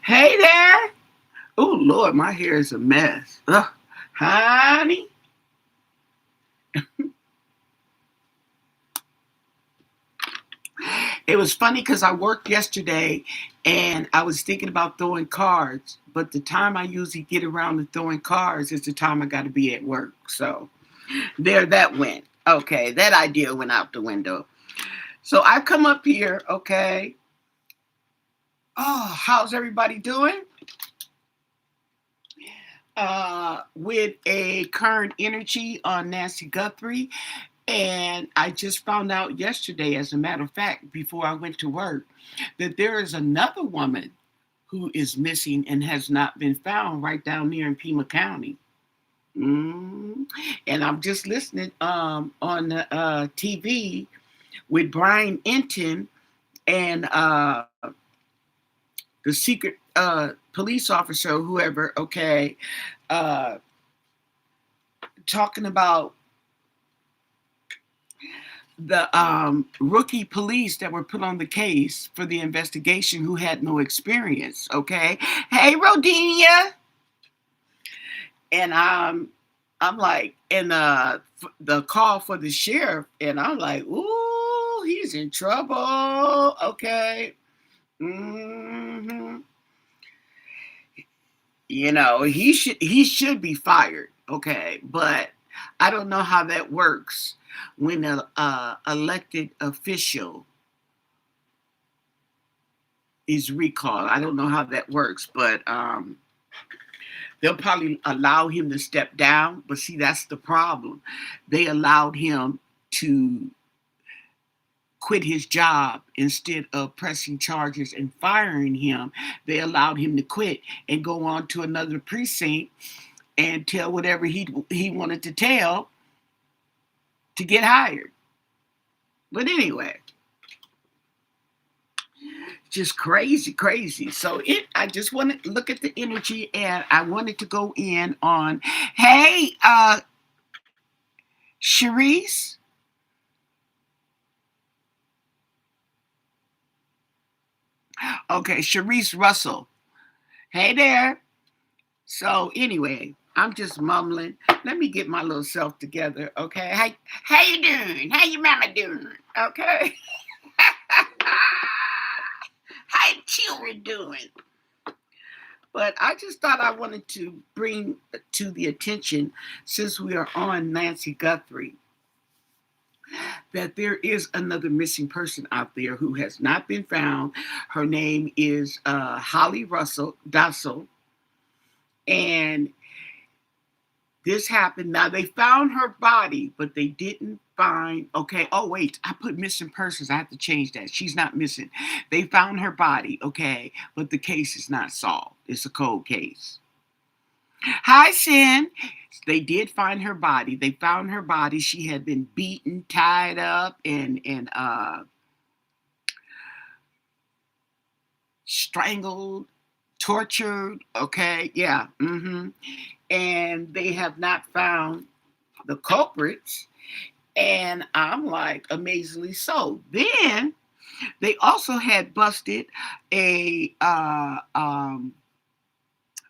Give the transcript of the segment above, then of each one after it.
Hey there. Oh, Lord, my hair is a mess. Ugh. Honey. It was funny because I worked yesterday and I was thinking about throwing cards, but the time I usually get around to throwing cards is the time I got to be at work. So there that went. Okay, that idea went out the window. So I come up here, okay. Oh, how's everybody doing? With a current energy on Nancy Guthrie. And I just found out yesterday, as a matter of fact, before I went to work, that there is another woman who is missing and has not been found right down there in Pima County. Mm. And I'm just listening on the TV with Brian Enton and the secret police officer, whoever, okay, uh, talking about the rookie police that were put on the case for the investigation who had no experience. Okay, hey Rodinia, and I'm like, and the call for the sheriff, and I'm like, ooh, he's in trouble. Okay, hmm he should be fired. Okay, but I don't know how that works when an elected official is recalled. I don't know how that works, but they'll probably allow him to step down. But see, that's the problem. They allowed him to quit his job instead of pressing charges and firing him. They allowed him to quit and go on to another precinct and tell whatever he wanted to tell to get hired. But anyway, just crazy, crazy. So I just wanted to look at the energy, and I wanted to go in on, hey, Charisse. Okay, Charisse Russell. Hey there. So anyway, I'm just mumbling. Let me get my little self together. Okay. How you doing? How your mama doing? Okay. How your children doing? But I just thought I wanted to bring to the attention, since we are on Nancy Guthrie, that there is another missing person out there who has not been found. Her name is Hollie Russell Dasso, and this happened. Now they found her body, but they didn't find. Okay. Oh wait, I put missing persons. I have to change that. She's not missing. They found her body. Okay, but the case is not solved. It's a cold case. Hi, Sin. They did find her body. They found her body. She had been beaten, tied up, and strangled, tortured. Okay, yeah. And they have not found the culprits. And I'm like, amazingly so. Then they also had busted a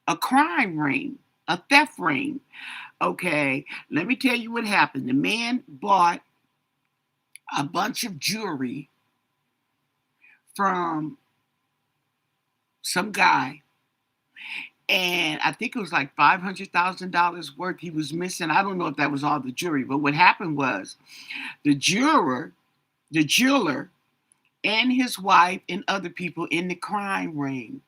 a crime ring, a theft ring. Okay, let me tell you what happened. The man bought a bunch of jewelry from some guy, and I think it was like $500,000 worth he was missing. I don't know if that was all the jewelry, but what happened was the jeweler, the jeweler, and his wife and other people in the crime ring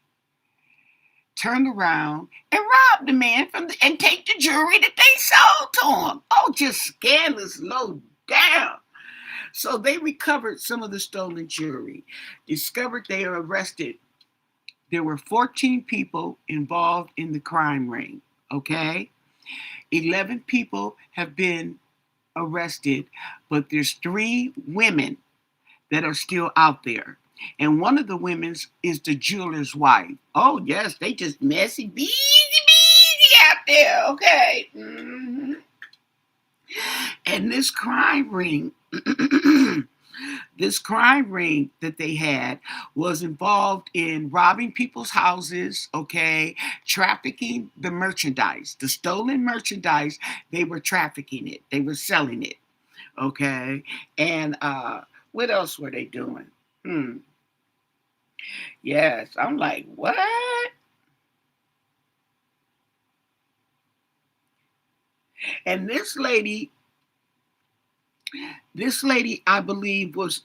turned around and robbed the man and take the jewelry that they sold to him. Oh, just scandalous, low down. So they recovered some of the stolen jewelry. Discovered they are arrested. There were 14 people involved in the crime ring. Okay, 11 people have been arrested, but there's 3 women that are still out there. And one of the women's is the jeweler's wife. Oh, yes, they just messy, busy out there. Okay. And this crime ring This crime ring that they had was involved in robbing people's houses, okay, trafficking the merchandise, the stolen merchandise. They were trafficking it, they were selling it, okay. And what else were they doing? Hmm. Yes, I'm like, what? And this lady, I believe, was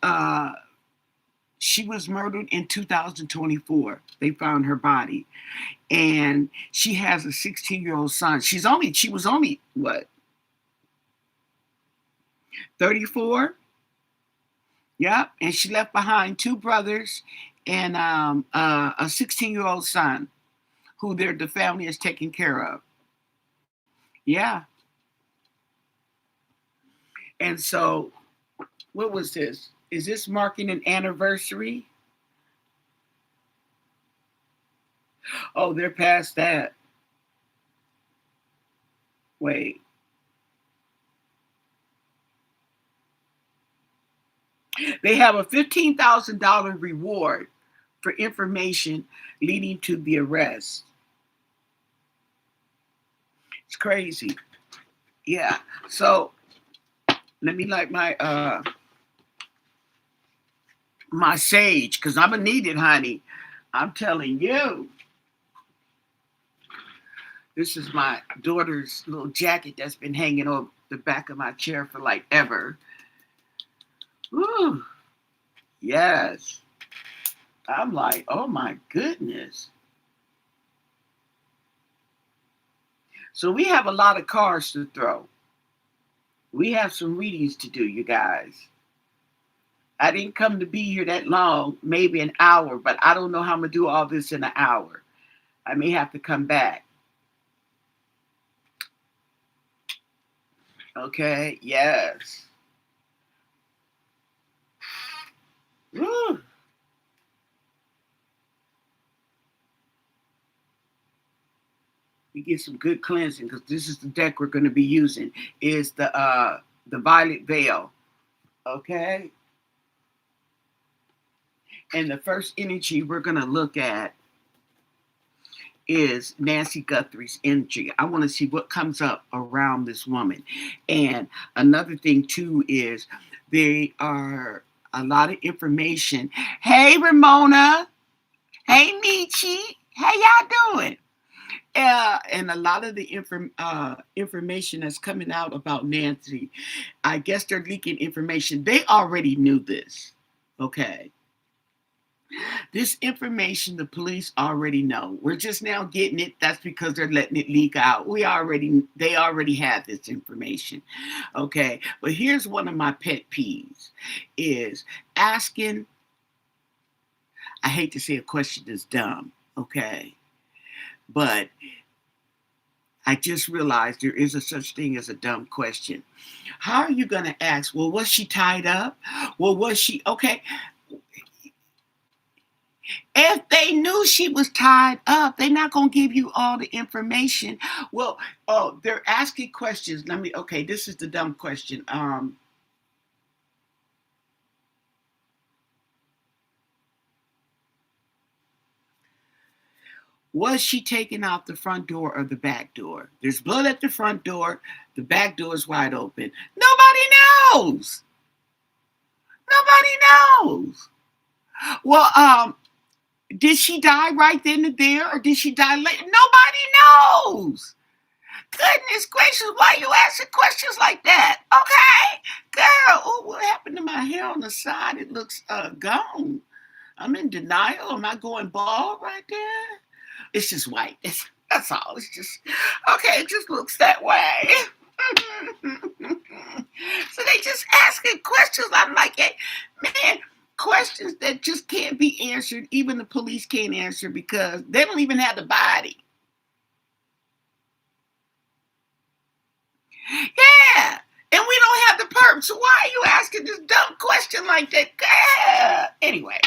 she was murdered in 2024. They found her body, and she has a 16-year-old son. She was only what, 34? Yep, and she left behind two brothers and a 16-year-old son who the family is taking care of. Yeah, and so what was this? Is this marking an anniversary? Oh, they're past that. Wait. They have a $15,000 reward for information leading to the arrest. It's crazy. Yeah. So let me light my sage, because I'm gonna need it, honey. I'm telling you. This is my daughter's little jacket that's been hanging over the back of my chair for like ever. Ooh, yes. I'm like, oh my goodness. So we have a lot of cards to throw. We have some readings to do, you guys. I didn't come to be here that long, maybe an hour, but I don't know how I'm going to do all this in an hour. I may have to come back. Okay, yes. Woo. We get some good cleansing, because this is the deck we're going to be using. Is the Violet Veil. Okay? And the first energy we're going to look at is Nancy Guthrie's energy. I want to see what comes up around this woman. And another thing too is there are a lot of information. Hey Ramona. Hey Michi. How y'all doing? And a lot of the information that's coming out about Nancy, I guess they're leaking information. They already knew this. Okay. This information the police already know. We're just now getting it. That's because they're letting it leak out. They already have this information. Okay. But here's one of my pet peeves is asking, I hate to say a question is dumb, okay? But I just realized there is a such thing as a dumb question. How are you going to ask, well, was she tied up? Well, was she, okay? If they knew she was tied up, they're not going to give you all the information. Well, oh, they're asking questions. Okay, this is the dumb question. Was she taken out the front door or the back door? There's blood at the front door. The back door is wide open. Nobody knows. Nobody knows. Well, did she die right then and there, or did she die later? Nobody knows. Goodness gracious, why are you asking questions like that? Okay, girl. Oh, what happened to my hair on the side? It looks gone. I'm in denial. Am I going bald right there? It's just white. That's all. It's just okay. It just looks that way. So they just asking questions. I'm like, hey, man, questions that just can't be answered. Even the police can't answer because they don't even have the body. Yeah. And we don't have the perp. So why are you asking this dumb question like that? Yeah. Anyway.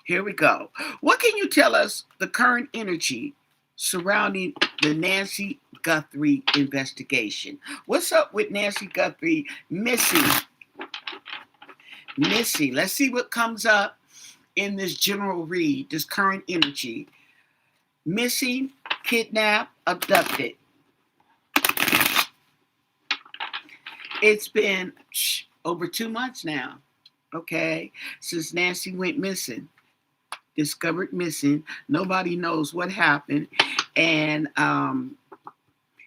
Here we go. What can you tell us the current energy surrounding the Nancy Guthrie investigation? What's up with Nancy Guthrie missing Missing. Let's see what comes up in this general read, this current energy. Missing, kidnapped, abducted. It's been over 2 months now, okay, since Nancy went missing, discovered missing. Nobody knows what happened. And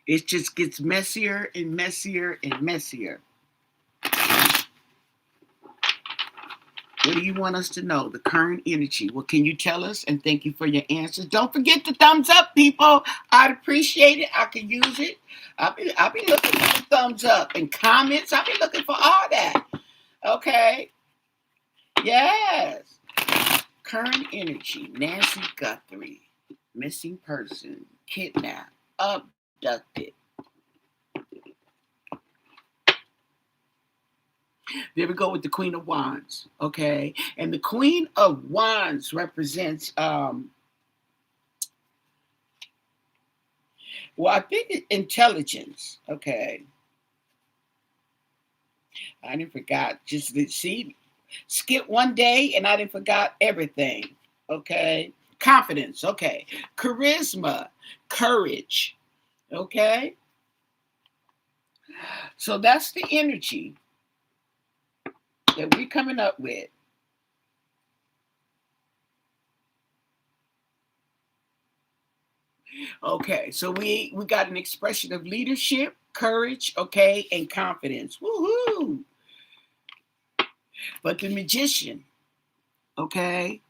it just gets messier and messier and messier. What do you want us to know? The current energy. What can you tell us? And thank you for your answers. Don't forget the thumbs up, people. I'd appreciate it. I could use it. I'll be looking for the thumbs up and comments. I'll be looking for all that. Okay. Yes. Current energy. Nancy Guthrie. Missing person. Kidnapped. Abducted. There we go with the Queen of Wands, okay? And the Queen of Wands represents, well, I think intelligence, okay? I didn't forgot. Just see, skip one day and I didn't forgot everything, okay? Confidence, okay? Charisma, courage, okay? So that's the energy that we're coming up with. Okay, so we got an expression of leadership, courage, okay, and confidence. Woohoo! But the magician, okay,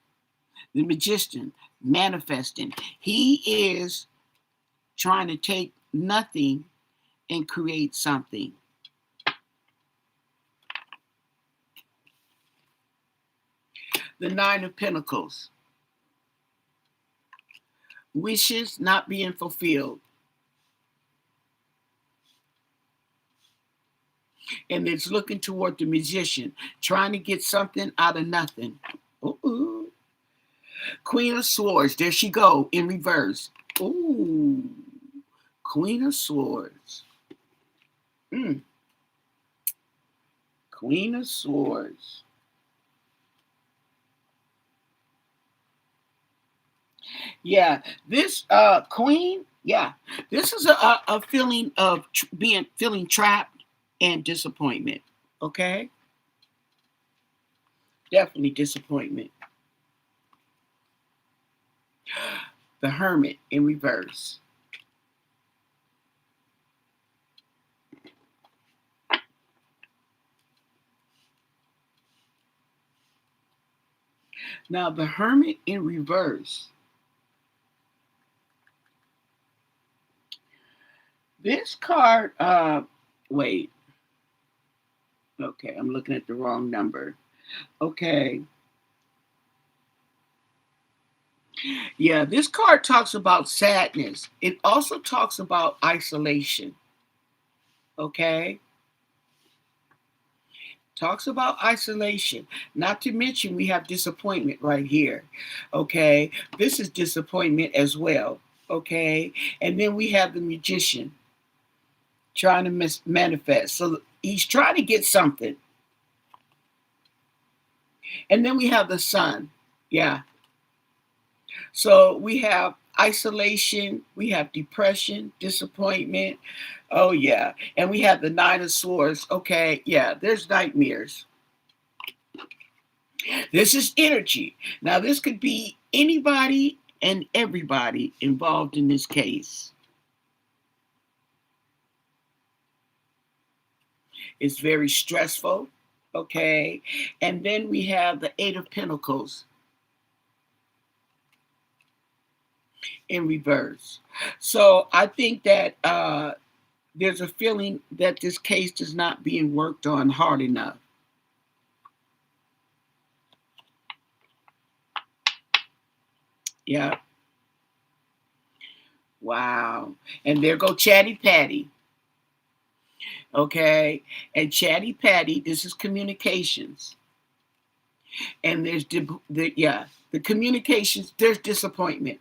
the magician manifesting, he is trying to take nothing and create something. The Nine of Pentacles. Wishes not being fulfilled. And it's looking toward the magician, trying to get something out of nothing. Ooh. Queen of Swords. There she go in reverse. Ooh. Queen of Swords. Queen of Swords. Yeah, this queen, yeah, this is a feeling of feeling trapped and disappointment, okay? Definitely disappointment. The Hermit in reverse. Now, the Hermit in reverse. This card, wait. Okay, I'm looking at the wrong number. Okay. Yeah, this card talks about sadness. It also talks about isolation. Okay. Talks about isolation. Not to mention we have disappointment right here. Okay. This is disappointment as well. Okay. And then we have the magician trying to manifest. So he's trying to get something. And then we have the sun. Yeah. So we have isolation, we have depression, disappointment. Oh, yeah. And we have the Nine of Swords. Okay. Yeah. There's nightmares. This is energy. Now, this could be anybody and everybody involved in this case. It's very stressful. Okay. And then we have the Eight of Pentacles in reverse. So I think that there's a feeling that this case is not being worked on hard enough. Yeah. Wow. And there go Chatty Patty. Okay. And Chatty Patty, this is communications. And there's the communications, there's disappointment.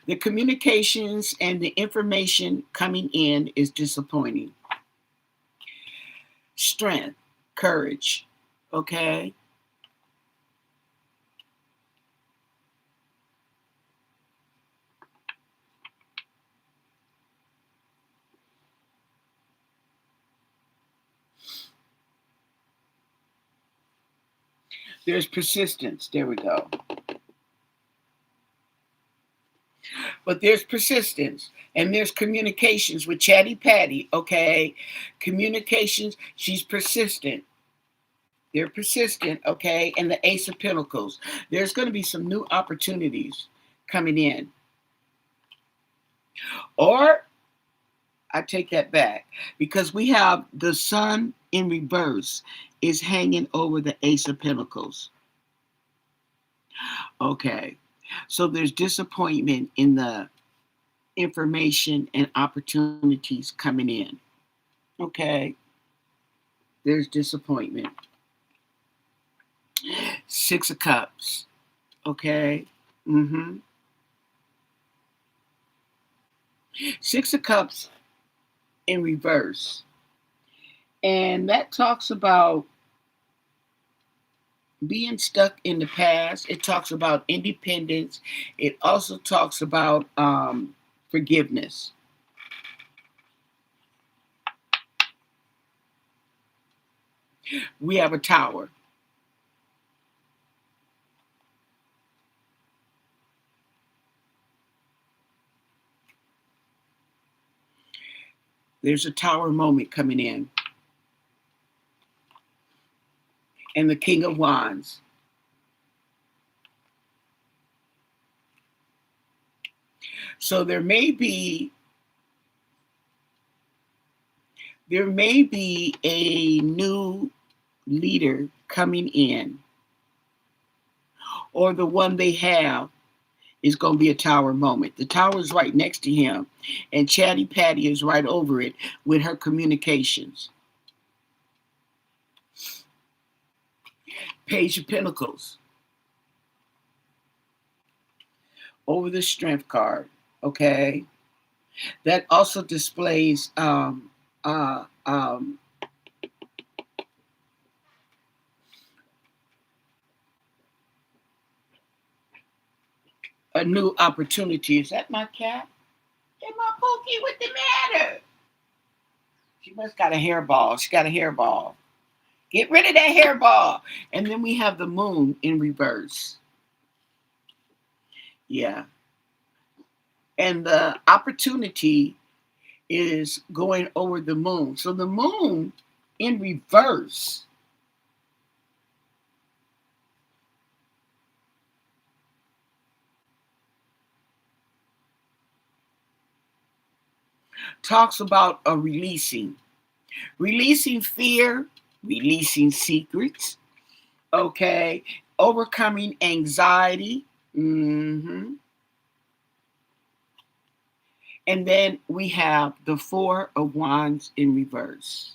The communications and the information coming in is disappointing. Strength, courage. Okay. There's persistence. There we go. But there's persistence and there's communications with Chatty Patty, okay? Communications, she's persistent. They're persistent, okay? And the Ace of Pentacles. There's going to be some new opportunities coming in. Or, I take that back, because we have the Sun in reverse is hanging over the Ace of Pentacles. Okay. So there's disappointment in the information and opportunities coming in. Okay. There's disappointment. Six of Cups. Okay. Six of Cups in reverse. And that talks about being stuck in the past. It talks about independence. It also talks about forgiveness. We have a Tower. There's a Tower moment coming in. And the King of Wands. So there may be a new leader coming in, or the one they have is going to be a Tower moment. The Tower is right next to him, and Chatty Patty is right over it with her communications. Page of Pentacles over the Strength card. Okay, that also displays a new opportunity. Is that my cat? Hey, my Pookie, what the matter? She must got a hairball. She got a hairball. Get rid of that hairball. And then we have the Moon in reverse. Yeah. And the opportunity is going over the Moon. So the Moon in reverse talks about a releasing fear, releasing secrets, okay, overcoming anxiety. And then we have the Four of Wands in reverse.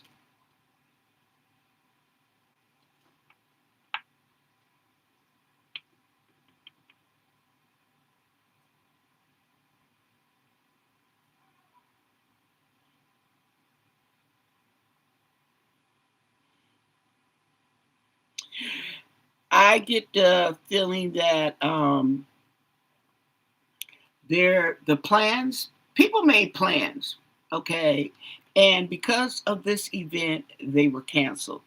I get the feeling that the plans, people made plans, okay, and because of this event, they were canceled.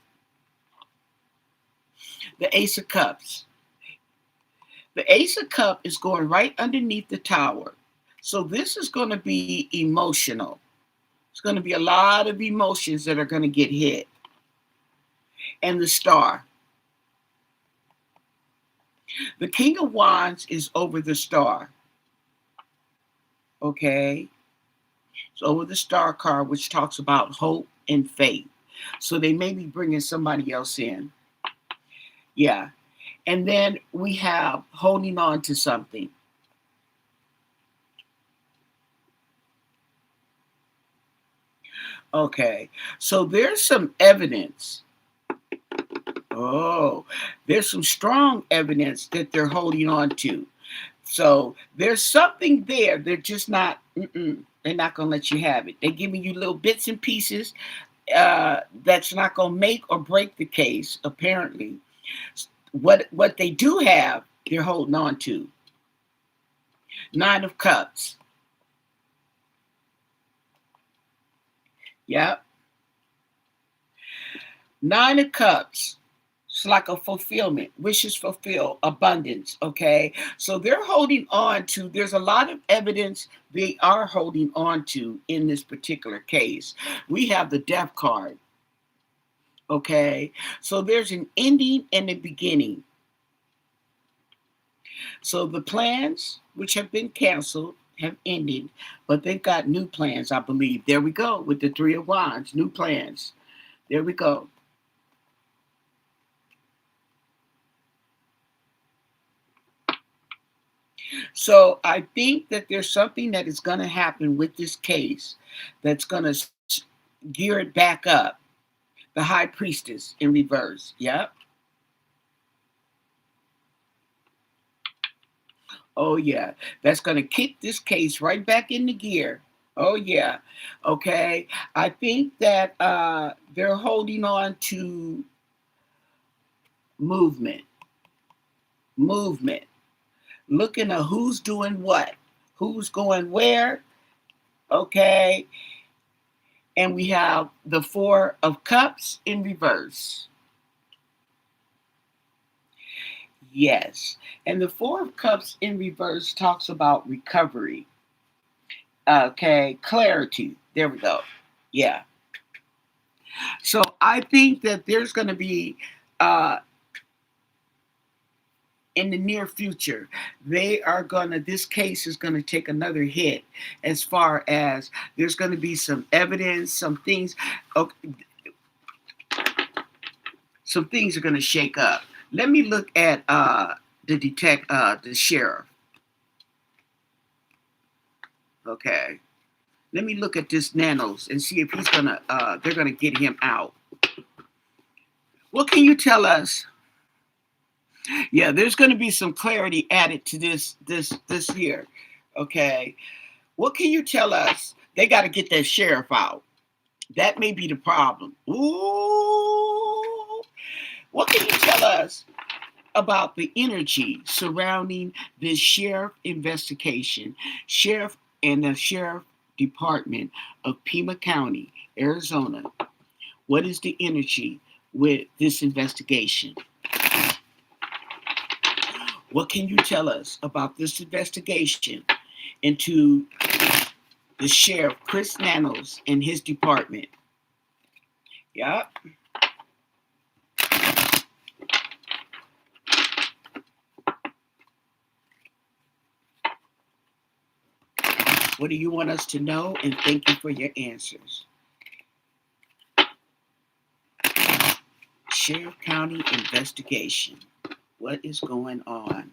The Ace of Cups. The Ace of Cups is going right underneath the Tower. So this is going to be emotional. It's going to be a lot of emotions that are going to get hit. And the Star. The King of Wands is over the Star. Okay? It's over the Star card, which talks about hope and faith. So they may be bringing somebody else in. Yeah. And then we have holding on to something. Okay. So there's some evidence. Oh, there's some strong evidence that they're holding on to. So there's something there. They're just not, they're not going to let you have it. They're giving you little bits and pieces that's not going to make or break the case, apparently. What they do have, they're holding on to. Nine of Cups. Yep. Nine of Cups. It's like a fulfillment, wishes fulfilled, abundance. Okay. So they're holding on to, there's a lot of evidence they are holding on to in this particular case. We have the death card. Okay. So there's an ending and a beginning. So the plans, which have been canceled, have ended, but they've got new plans, I believe. There we go with the Three of Wands, new plans. There we go. So I think that there's something that is going to happen with this case that's going to gear it back up. The High Priestess in reverse. Yep. Oh, yeah. That's going to kick this case right back into gear. Oh, yeah. Okay. I think that they're holding on to movement. Movement. Looking at who's doing what, who's going where. Okay. And we have the Four of Cups in reverse. Yes. And the Four of Cups in reverse talks about recovery. Okay. Clarity. There we go. Yeah. So I think that there's going to be, in the near future, this case is going to take another hit as far as there's going to be some evidence, some things. Okay, some things are going to shake up. Let me look at the sheriff. Okay. Let me look at this Nanos and see if they're gonna get him out. What can you tell us? Yeah, there's gonna be some clarity added to this here. Okay. What can you tell us? They got to get that sheriff out. That may be the problem. Ooh. What can you tell us about the energy surrounding this sheriff investigation? Sheriff and the sheriff department of Pima County, Arizona. What is the energy with this investigation? What can you tell us about this investigation into the sheriff, Chris Nanos, and his department? Yeah. What do you want us to know? And thank you for your answers. Sheriff County investigation. What is going on?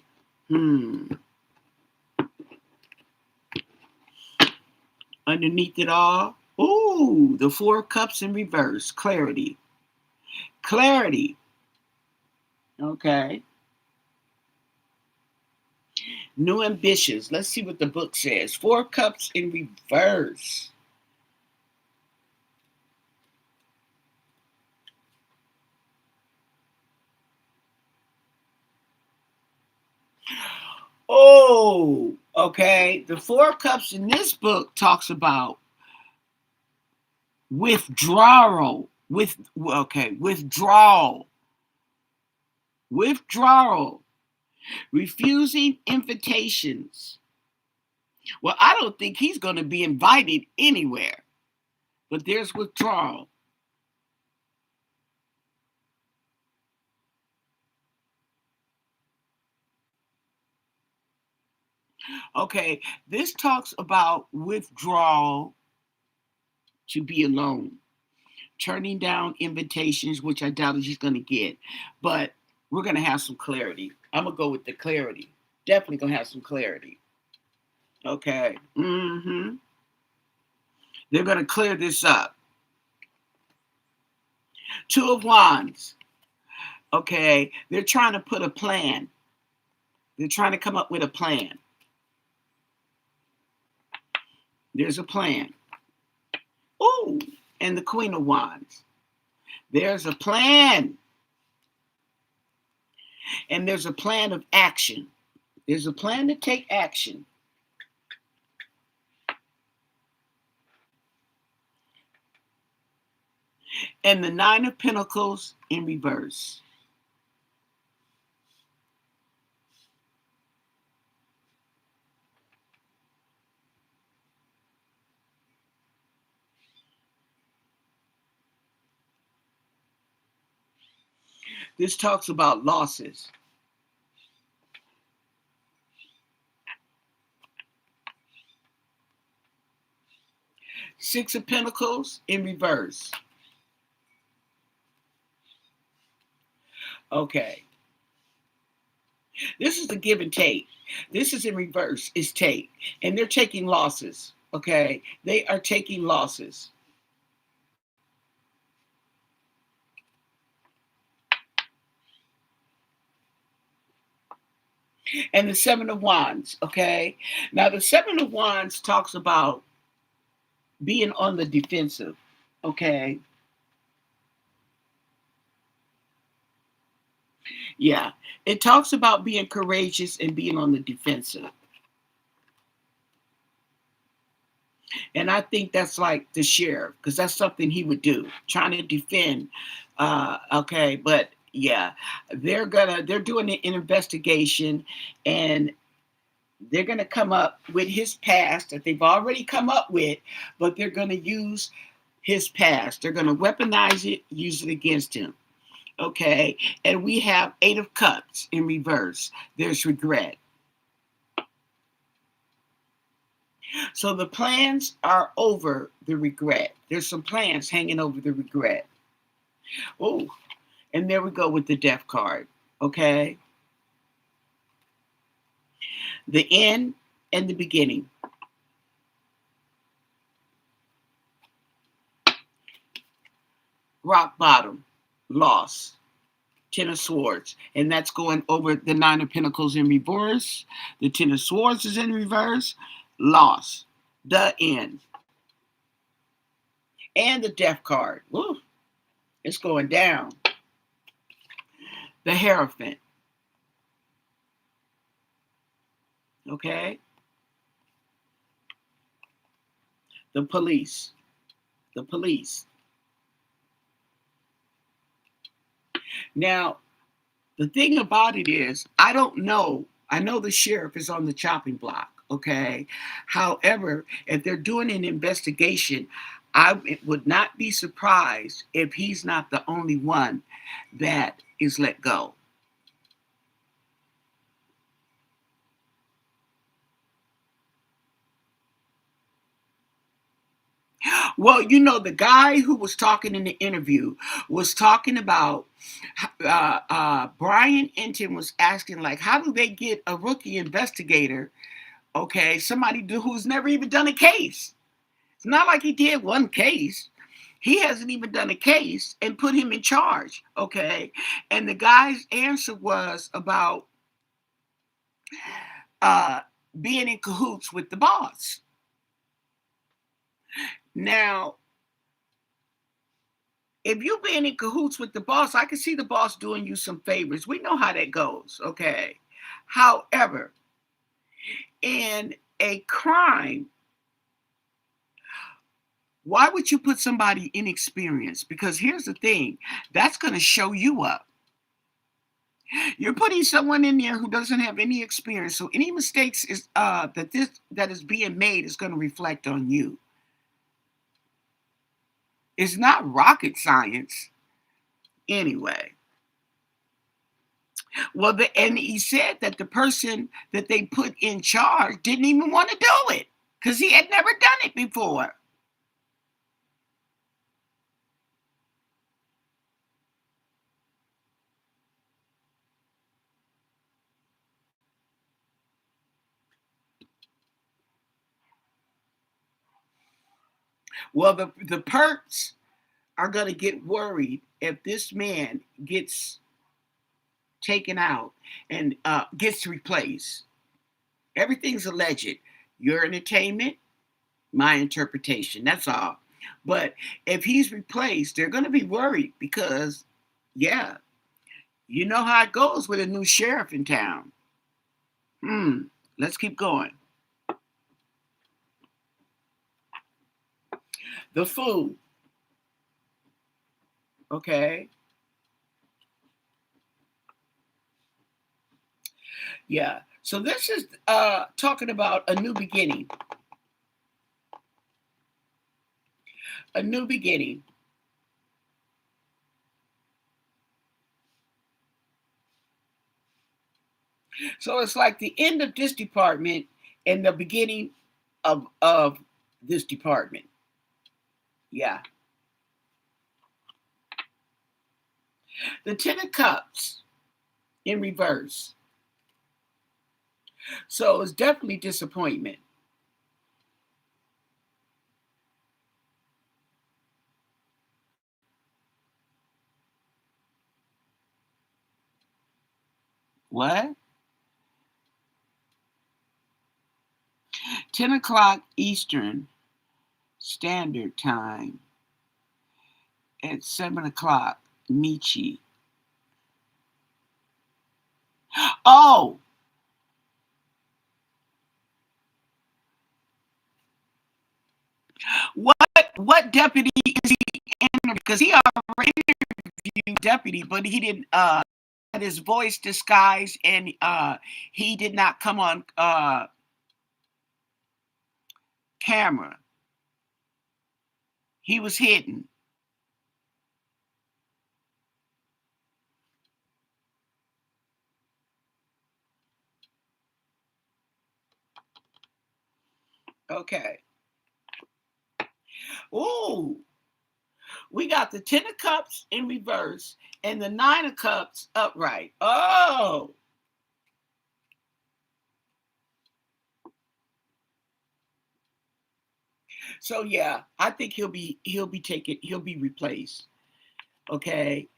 Underneath it all, ooh, the Four of Cups in reverse. Clarity. Clarity. Okay. New ambitions. Let's see what the book says. Four of Cups in reverse. Oh, okay. The Four of Cups in this book talks about withdrawal. Withdrawal. Withdrawal. Refusing invitations. Well, I don't think he's going to be invited anywhere. But there's withdrawal. Okay, this talks about withdrawal to be alone, turning down invitations, which I doubt he's going to get. But we're going to have some clarity. I'm going to go with the clarity. Definitely going to have some clarity. Okay. They're going to clear this up. Two of Wands. Okay. They're trying to put a plan. They're trying to come up with a plan. There's a plan. Ooh, and the Queen of Wands. There's a plan. And there's a plan of action. There's a plan to take action. And the Nine of Pentacles in reverse. This talks about losses. Six of Pentacles in reverse. Okay. This is the give and take. This is in reverse. It's take. And they're taking losses. Okay. They are taking losses. And the Seven of Wands. Okay. Now, the Seven of Wands talks about being on the defensive. Okay. Yeah. It talks about being courageous and being on the defensive. And I think that's like the sheriff, because that's something he would do, trying to defend. Okay, but yeah, they're doing an investigation, and they're gonna come up with his past that they've already come up with, but they're gonna use his past. They're gonna weaponize it, use it against him. Okay, and we have Eight of Cups in reverse. There's regret. So the plans are over the regret. There's some plans hanging over the regret. Oh, and there we go with the Death card. Okay. The end and the beginning. Rock bottom. Loss. Ten of Swords. And that's going over the Nine of Pentacles in reverse. The Ten of Swords is in reverse. Loss. The end. And the Death card. Woo, it's going down. The Hierophant. Okay. The police. The police. Now, the thing about it is, I don't know. I know the sheriff is on the chopping block. Okay. However, if they're doing an investigation, I would not be surprised if he's not the only one that is let go. Well, you know, the guy who was talking in the interview was talking about Brian Enton was asking, like, how do they get a rookie investigator? Okay, somebody who's never even done a case. It's not like he did one case. He hasn't even done a case and put him in charge. Okay, and the guy's answer was about uh, being in cahoots with the boss. Now, if you're being in cahoots with the boss, I can see the boss doing you some favors. We know how that goes, okay? However, in a crime, why would you put somebody inexperienced? Because here's the thing, that's going to show you up. You're putting someone in there who doesn't have any experience, so any mistakes is that is being made is going to reflect on you. It's not rocket science, anyway. Well, and he said that the person that they put in charge didn't even want to do it because he had never done it before. Well, the perps are going to get worried if this man gets taken out and gets replaced. Everything's alleged. Your entertainment, my interpretation. That's all. But if he's replaced, they're going to be worried because, yeah, you know how it goes with a new sheriff in town. Let's keep going. The Fool. Okay. Yeah. So this is talking about a new beginning. A new beginning. So it's like the end of this department and the beginning of this department. Yeah. The Ten of Cups in reverse. So it's definitely disappointment. What? 10 o'clock Eastern Standard Time at 7 o'clock Michi. Oh, what deputy is he in? Because he already interviewed deputy, but he didn't had his voice disguised and he did not come on camera. He was hidden. Okay. Ooh, we got the 10 of Cups in reverse and the 9 of Cups upright. Oh, so yeah, I think he'll be replaced. Okay.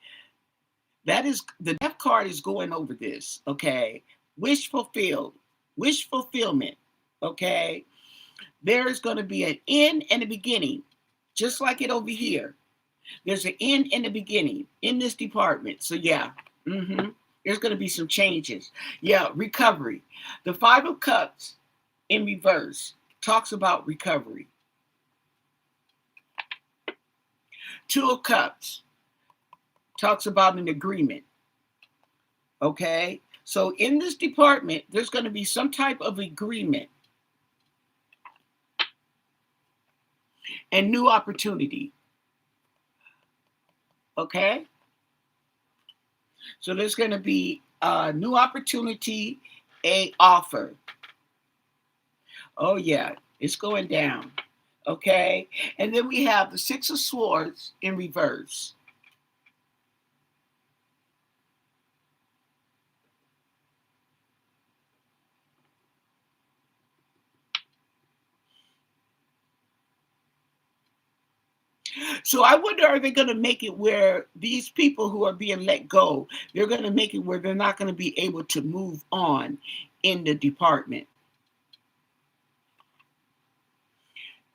That is the death card is going over this. Okay. Wish fulfilled. Wish fulfillment. Okay. There is going to be an end and a beginning, just like it over here. There's an end and a beginning in this department. So yeah. There's going to be some changes. Yeah, recovery. The 5 of Cups in reverse talks about recovery. 2 of Cups talks about an agreement. Okay? So in this department, there's going to be some type of agreement and new opportunity. Okay? So there's going to be a new opportunity, a offer. Oh yeah, it's going down. Okay? And then we have the 6 of Swords in reverse. So I wonder, are they going to make it where these people who are being let go, they're going to make it where they're not going to be able to move on in the department?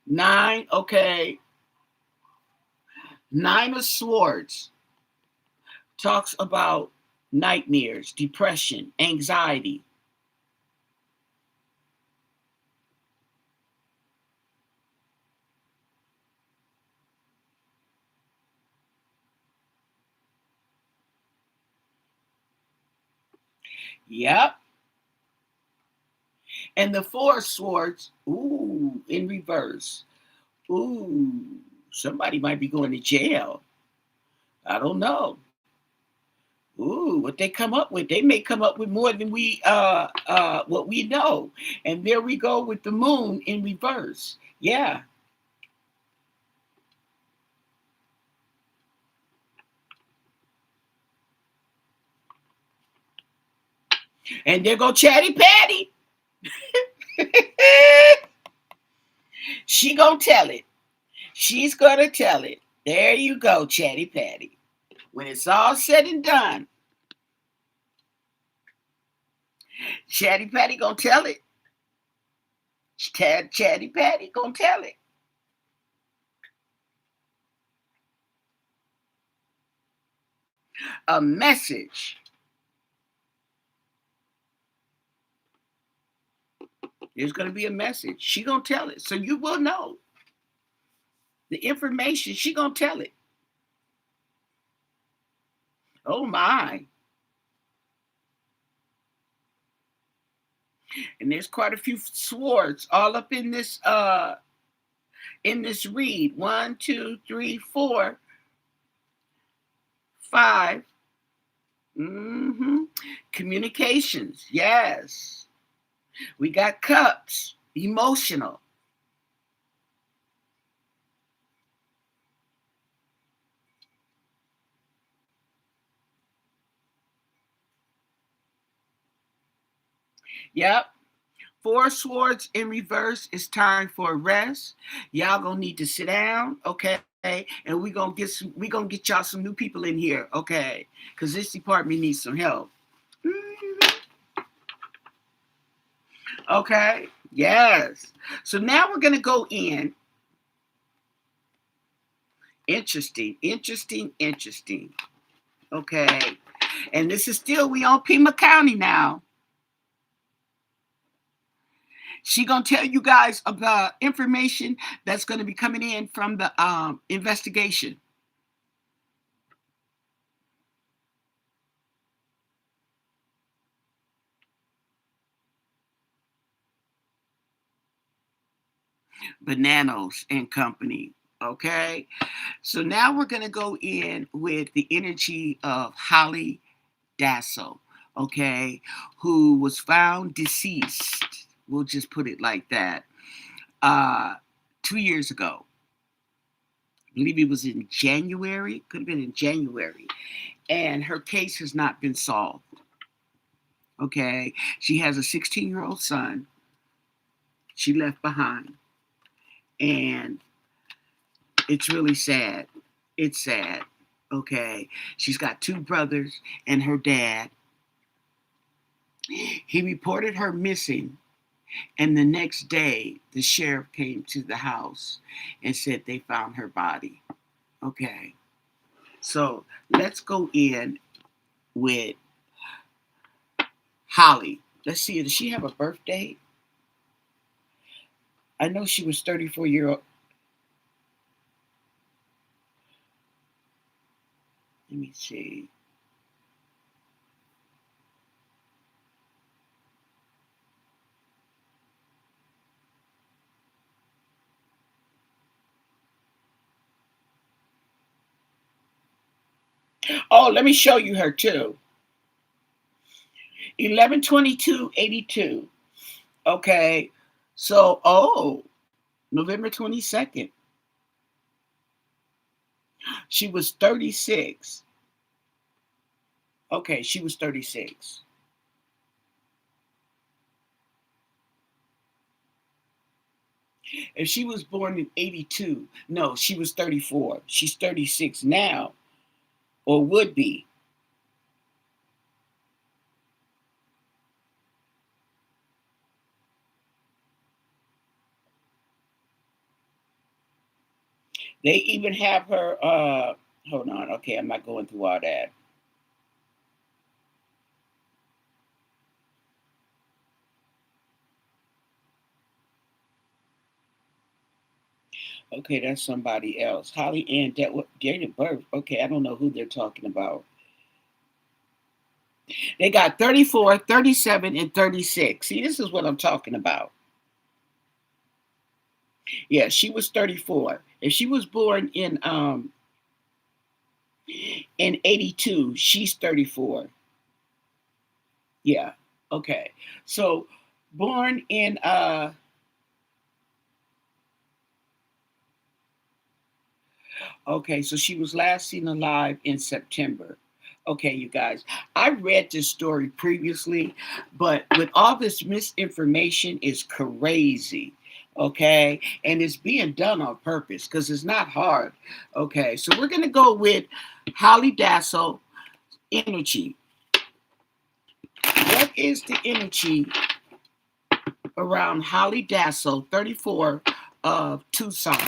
9, okay. 9 of Swords talks about nightmares, depression, anxiety. Yep. And the 4 of Swords, ooh, in reverse. Ooh, somebody might be going to jail. I don't know. Ooh, what they come up with. They may come up with more than we what we know. And there we go with the moon in reverse. Yeah. And there go Chatty Patty. She gonna tell it. She's gonna tell it. There you go, Chatty Patty. When it's all said and done, Chatty Patty gonna tell it. Chatty Patty gonna tell it. A message. There's gonna be a message. She gonna tell it. So you will know. The information, she gonna tell it. Oh my. And there's quite a few swords all up in this read. 1, 2, 3, 4, 5. Mm-hmm. Communications, yes. We got cups, emotional. Yep. Four swords in reverse. It's time for a rest. Y'all gonna need to sit down, okay? And we gonna get y'all some new people in here, okay? Because this department needs some help. Mhm. Okay. Yes. So now we're gonna go in. Interesting, interesting, interesting. Okay. And this is still we on Pima County now. She gonna tell you guys about information that's gonna be coming in from the investigation. Bananos and Company. Okay. So now we're gonna go in with the energy of Hollie Dasso, okay, who was found deceased. We'll just put it like that. Uh 2 years ago. I believe it was in January. Could have been in January. And her case has not been solved. Okay. She has a 16-year-old son she left behind. And it's really sad. It's sad. Okay. She's got two brothers and her dad. He reported her missing. And the next day, the sheriff came to the house and said they found her body. Okay. So let's go in with Hollie. Let's see. Does she have a birthday? I know she was 34-year-old. Let me see. Oh, let me show you her too. 11/22/82. Okay. So, November 22nd. She was 36. Okay, she was 36. If she was born in 82, no, she was 34. She's 36 now, or would be. They even have her, hold on, okay, I'm not going through all that. Okay, that's somebody else. Holly Ann, date of birth. Okay, I don't know who they're talking about. They got 34, 37, and 36. See, this is what I'm talking about. Yeah, she was 34. If she was born in 82, she's 34. Yeah. Okay. So born in okay, so she was last seen alive in September. Okay, you guys. I read this story previously, but with all this misinformation is crazy. Okay, and it's being done on purpose because it's not hard. Okay, so we're gonna go with Holly Dasso energy. What is the energy around Holly Dasso, 34, of Tucson,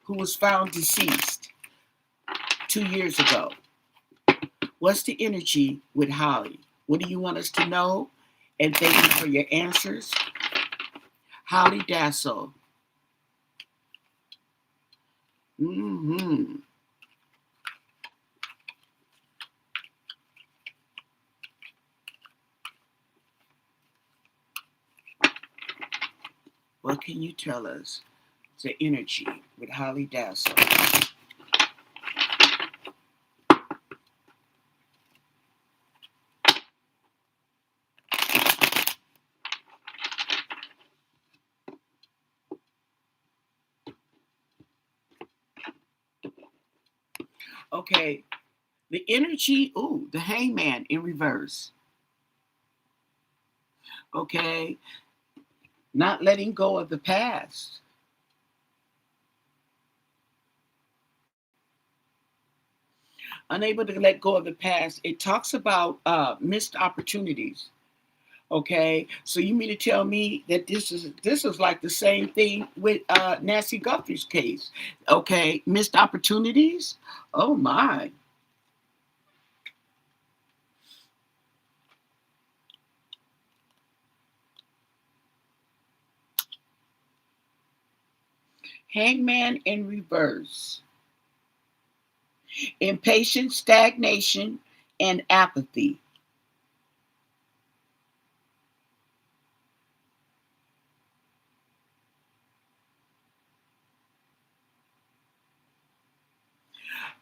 who was found deceased 2 years ago? What's the energy with Holly? What do you want us to know? And thank you for your answers. Holly Dasso. Mm-hmm. What can you tell us? The energy with Holly Dasso. Okay, the energy, ooh, the hangman in reverse. Okay, not letting go of the past. Unable to let go of the past. It talks about missed opportunities. Okay, so you mean to tell me that this is like the same thing with Nancy Guthrie's case? Okay, missed opportunities. Oh my. Hangman in reverse. Impatience, stagnation, and apathy.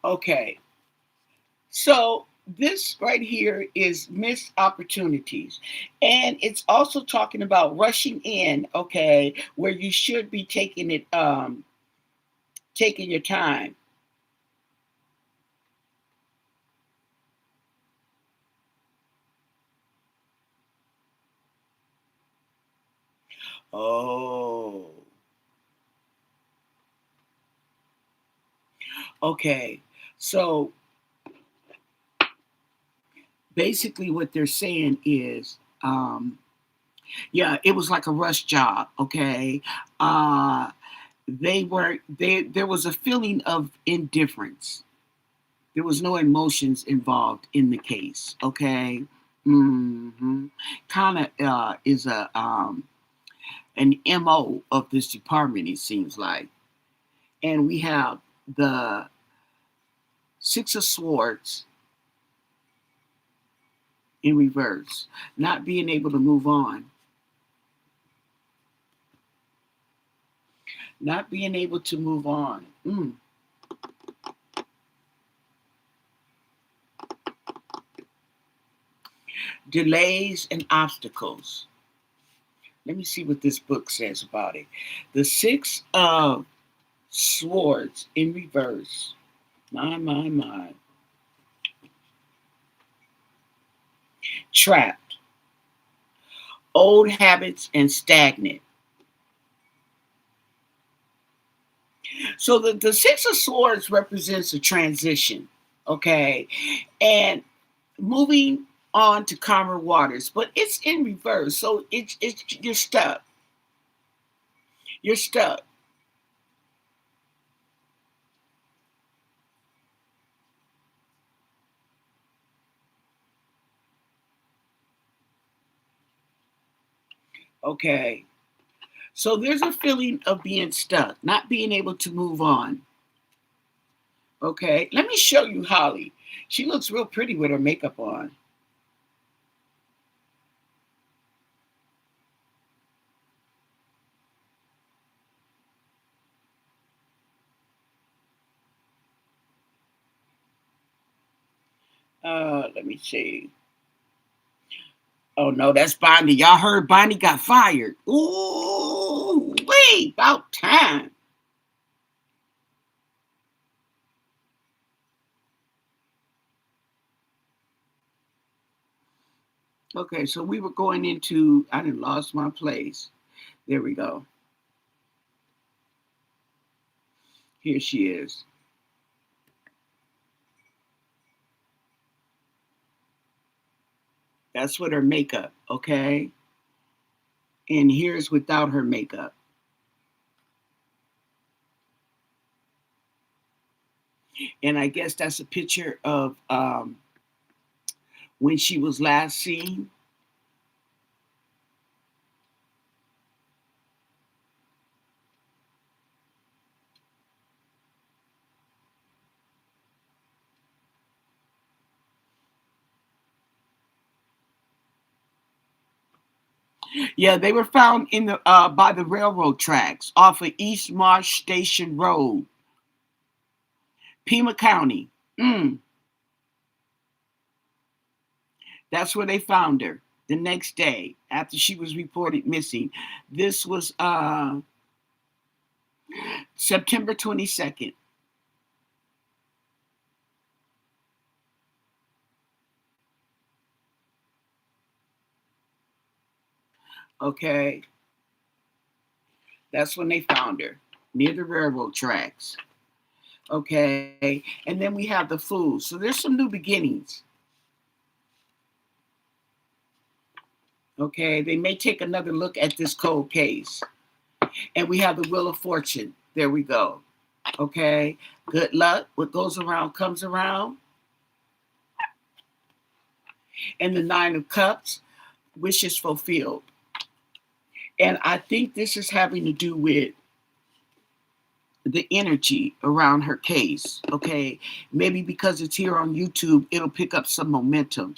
Okay, so this right here is missed opportunities. And it's also talking about rushing in, okay, where you should be taking your time. Oh, okay. So basically what they're saying is yeah, it was like a rush job, okay? Uh there was a feeling of indifference. There was no emotions involved in the case, okay? Kind of is a an MO of this department, it seems like. And we have the Six of Swords in reverse, not being able to move on, not being able to move on. Delays and obstacles. Let me see what this book says about it. The Six of Swords in reverse. My. Trapped. Old habits and stagnant. So the Six of Swords represents a transition, okay? And moving on to calmer waters, but it's in reverse. So it's you're stuck. You're stuck. Okay. So there's a feeling of being stuck, not being able to move on. Okay. Let me show you Hollie. She looks real pretty with her makeup on. Let me see. Oh no, that's Bonnie. Y'all heard Bonnie got fired. Ooh, wait, about time. Okay, so we were going into, I done lost my place. There we go. Here she is. That's with her makeup, okay? And here's without her makeup. And I guess that's a picture of when she was last seen. Yeah, they were found in the by the railroad tracks off of East Marsh Station Road, Pima County. Mm, that's where they found her the next day after she was reported missing. This was September 22nd. Okay, that's when they found her, near the railroad tracks. Okay, and then we have the Fool. So there's some new beginnings. Okay, they may take another look at this cold case. And we have the Wheel of Fortune. There we go. Okay, good luck. What goes around comes around. And the Nine of Cups, wishes fulfilled. And I think this is having to do with the energy around her case. Okay, maybe because it's here on YouTube, it'll pick up some momentum.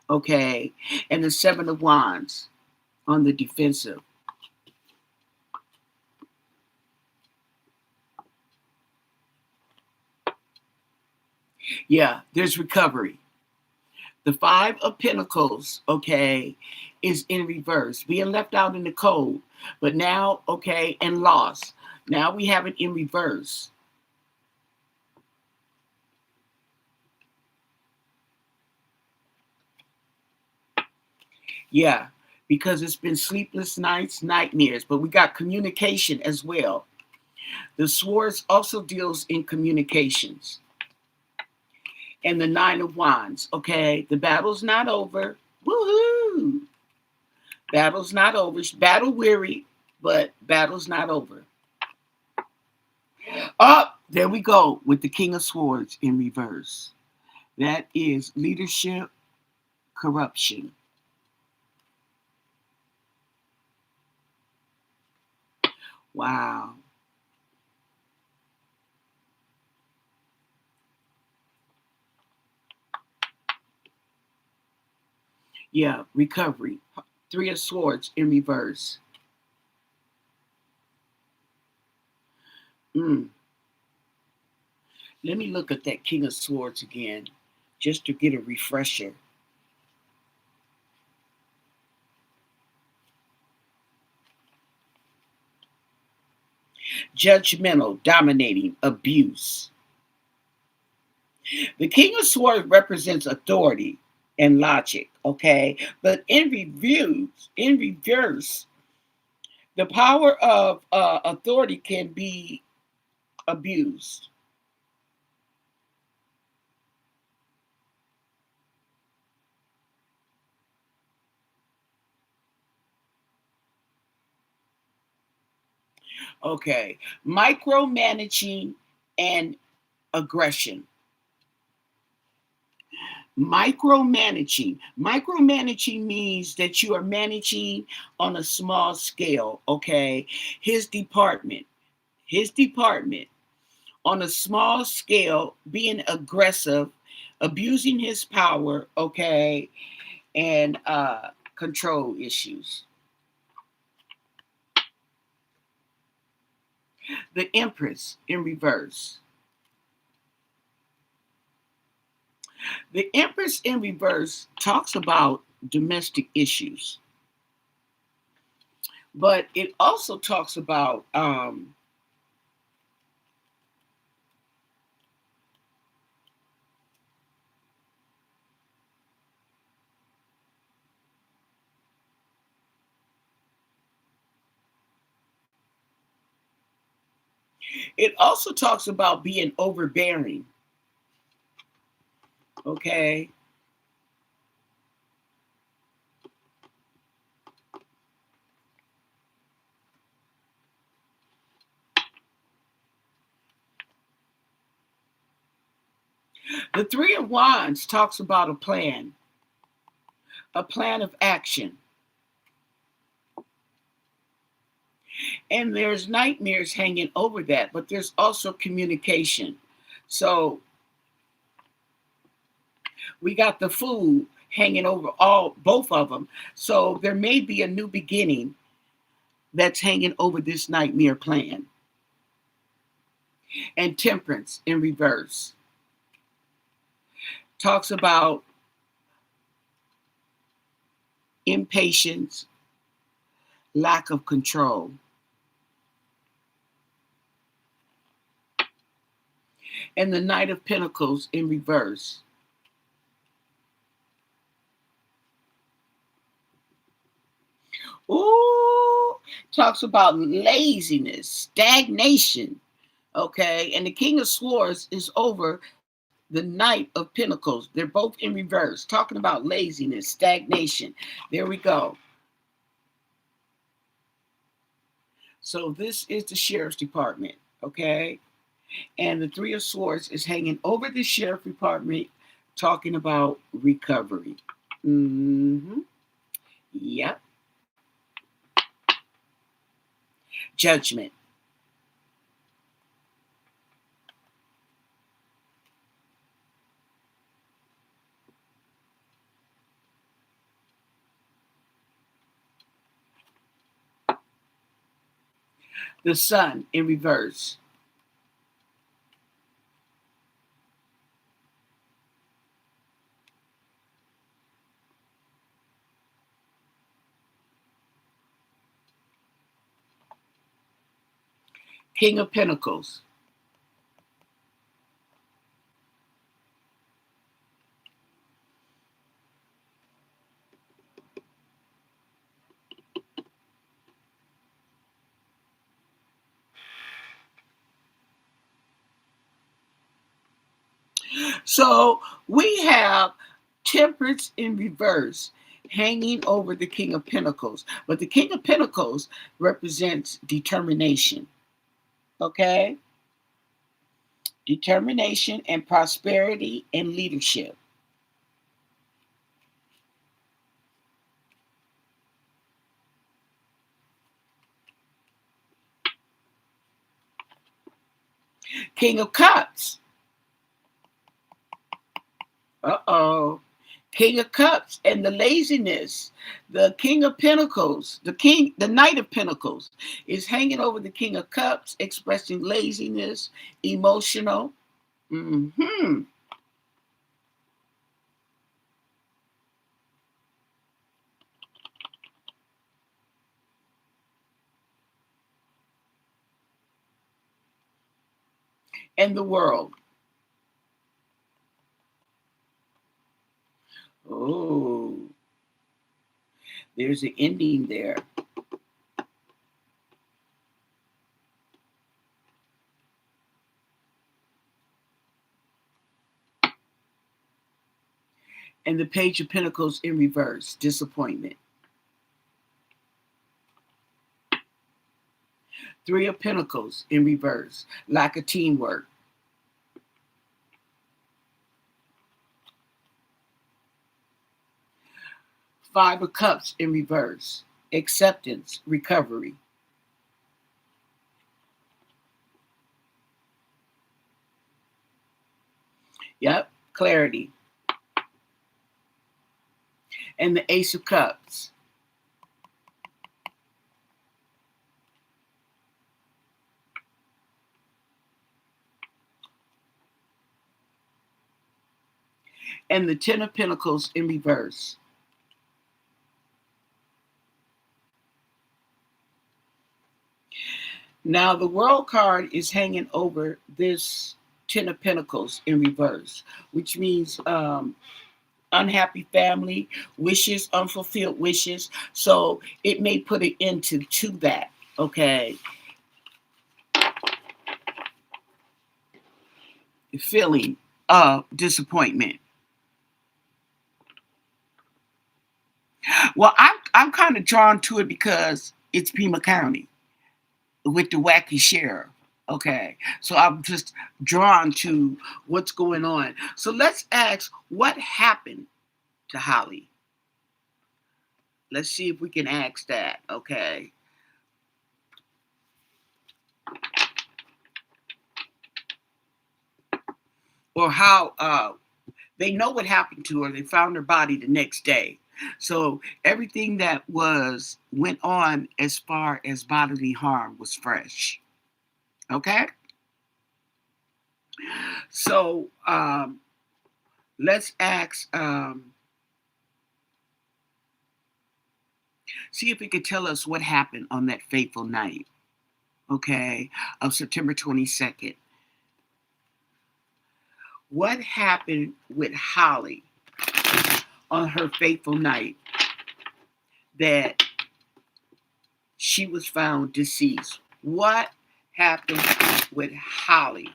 Okay, and the Seven of Wands on the defensive. Yeah, there's recovery. The Five of Pentacles, okay, is in reverse, being left out in the cold. But now, okay, and lost. Now we have it in reverse. Yeah, because it's been sleepless nights, nightmares, but we got communication as well. The Swords also deals in communications. And the Nine of Wands, okay, the battle's not over. Woohoo! Battle's not over. Battle weary, but battle's not over. Oh, there we go with the King of Swords in reverse. That is leadership, corruption. Wow. Yeah, recovery. Three of Swords in reverse. Mm. Let me look at that King of Swords again, just to get a refresher. Judgmental, dominating, abuse. The King of Swords represents authority and logic, okay? But in reverse, the power of authority can be abused. Okay, micromanaging and aggression. Micromanaging means that you are managing on a small scale. Okay, his department his department on a small scale, being aggressive, abusing his power. Okay, and control issues. The Empress in reverse. The Empress in reverse talks about domestic issues, but it also talks about being overbearing. Okay. The Three of Wands talks about a plan of action. And there's nightmares hanging over that, but there's also communication. So we got the Fool hanging over both of them. So there may be a new beginning that's hanging over this nightmare plan. And Temperance in reverse talks about impatience, lack of control. And the Knight of Pentacles in reverse. Ooh, talks about laziness, stagnation. Okay, and the King of Swords is over the Knight of Pentacles. They're both in reverse, talking about laziness, stagnation. There we go. So this is the Sheriff's Department, okay? And the Three of Swords is hanging over the Sheriff Department, talking about recovery. Mm-hmm. Yep. Judgment. The Sun in reverse. King of Pentacles. So we have Temperance in reverse hanging over the King of Pentacles. But the King of Pentacles represents determination. Okay? Determination and prosperity and leadership. King of Cups. Uh-oh. King of Cups and the laziness. The King of Pentacles, the Knight of Pentacles is hanging over the King of Cups, expressing laziness, emotional. Mm-hmm. And the World. Oh, there's an ending there. And the Page of Pentacles in reverse, disappointment. Three of Pentacles in reverse, lack of teamwork. Five of Cups in reverse, acceptance, recovery. Yep, clarity. And the Ace of Cups. And the Ten of Pentacles in reverse. Now the World card is hanging over this Ten of Pentacles in reverse, which means unhappy family, wishes, unfulfilled wishes. So it may put an end to that, okay? Feeling of disappointment. Well, I'm kind of drawn to it because it's Pima County with the wacky sheriff. Okay, so I'm just drawn to what's going on. So let's ask what happened to Hollie. Let's see if we can ask that. Okay, or how they know what happened to her. They found her body the next day. So everything that went on as far as bodily harm was fresh. Okay. So let's ask, see if he could tell us what happened on that fateful night, okay, of September 22nd. What happened with Hollie on her fateful night that she was found deceased. What happened with Hollie?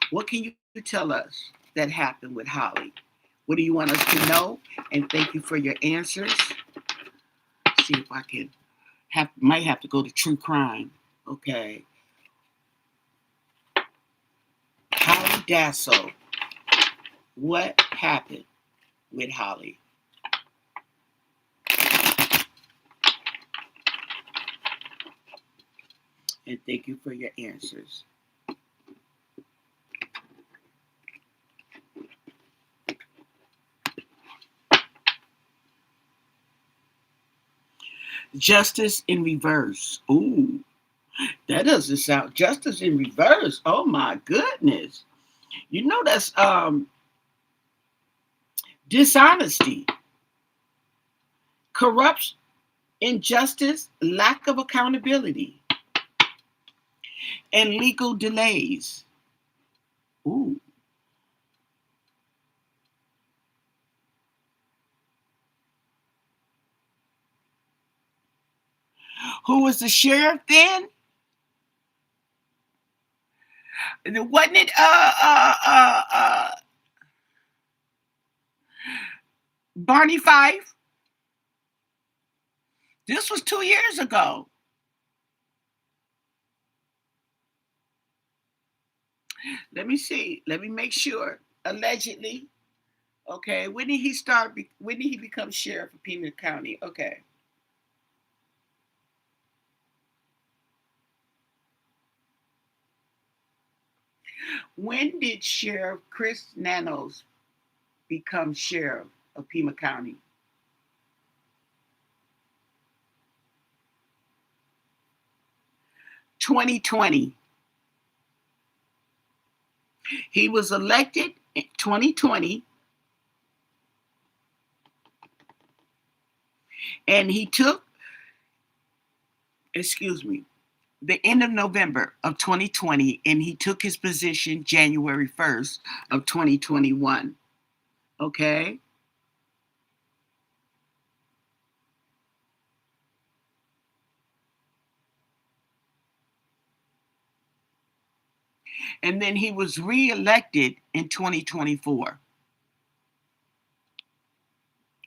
What can you tell us that happened with Hollie? What do you want us to know? And thank you for your answers. See if I can might have to go to true crime. Okay. Hollie Dasso. What happened with Hollie? And thank you for your answers. Justice in reverse. Ooh, that doesn't sound justice in reverse. Oh my goodness. You know that's dishonesty, corruption, injustice, lack of accountability, and legal delays. Ooh. Who was the sheriff then? Wasn't it Barney Fife? This was 2 years ago. Let me see. Let me make sure. Allegedly. Okay. When did he start? When did he become sheriff of Pima County? Okay. When did Sheriff Chris Nanos become sheriff of Pima County? 2020. He was elected in 2020, and he took, the end of November of 2020, and he took his position January 1st of 2021. Okay? And then he was reelected in 2024.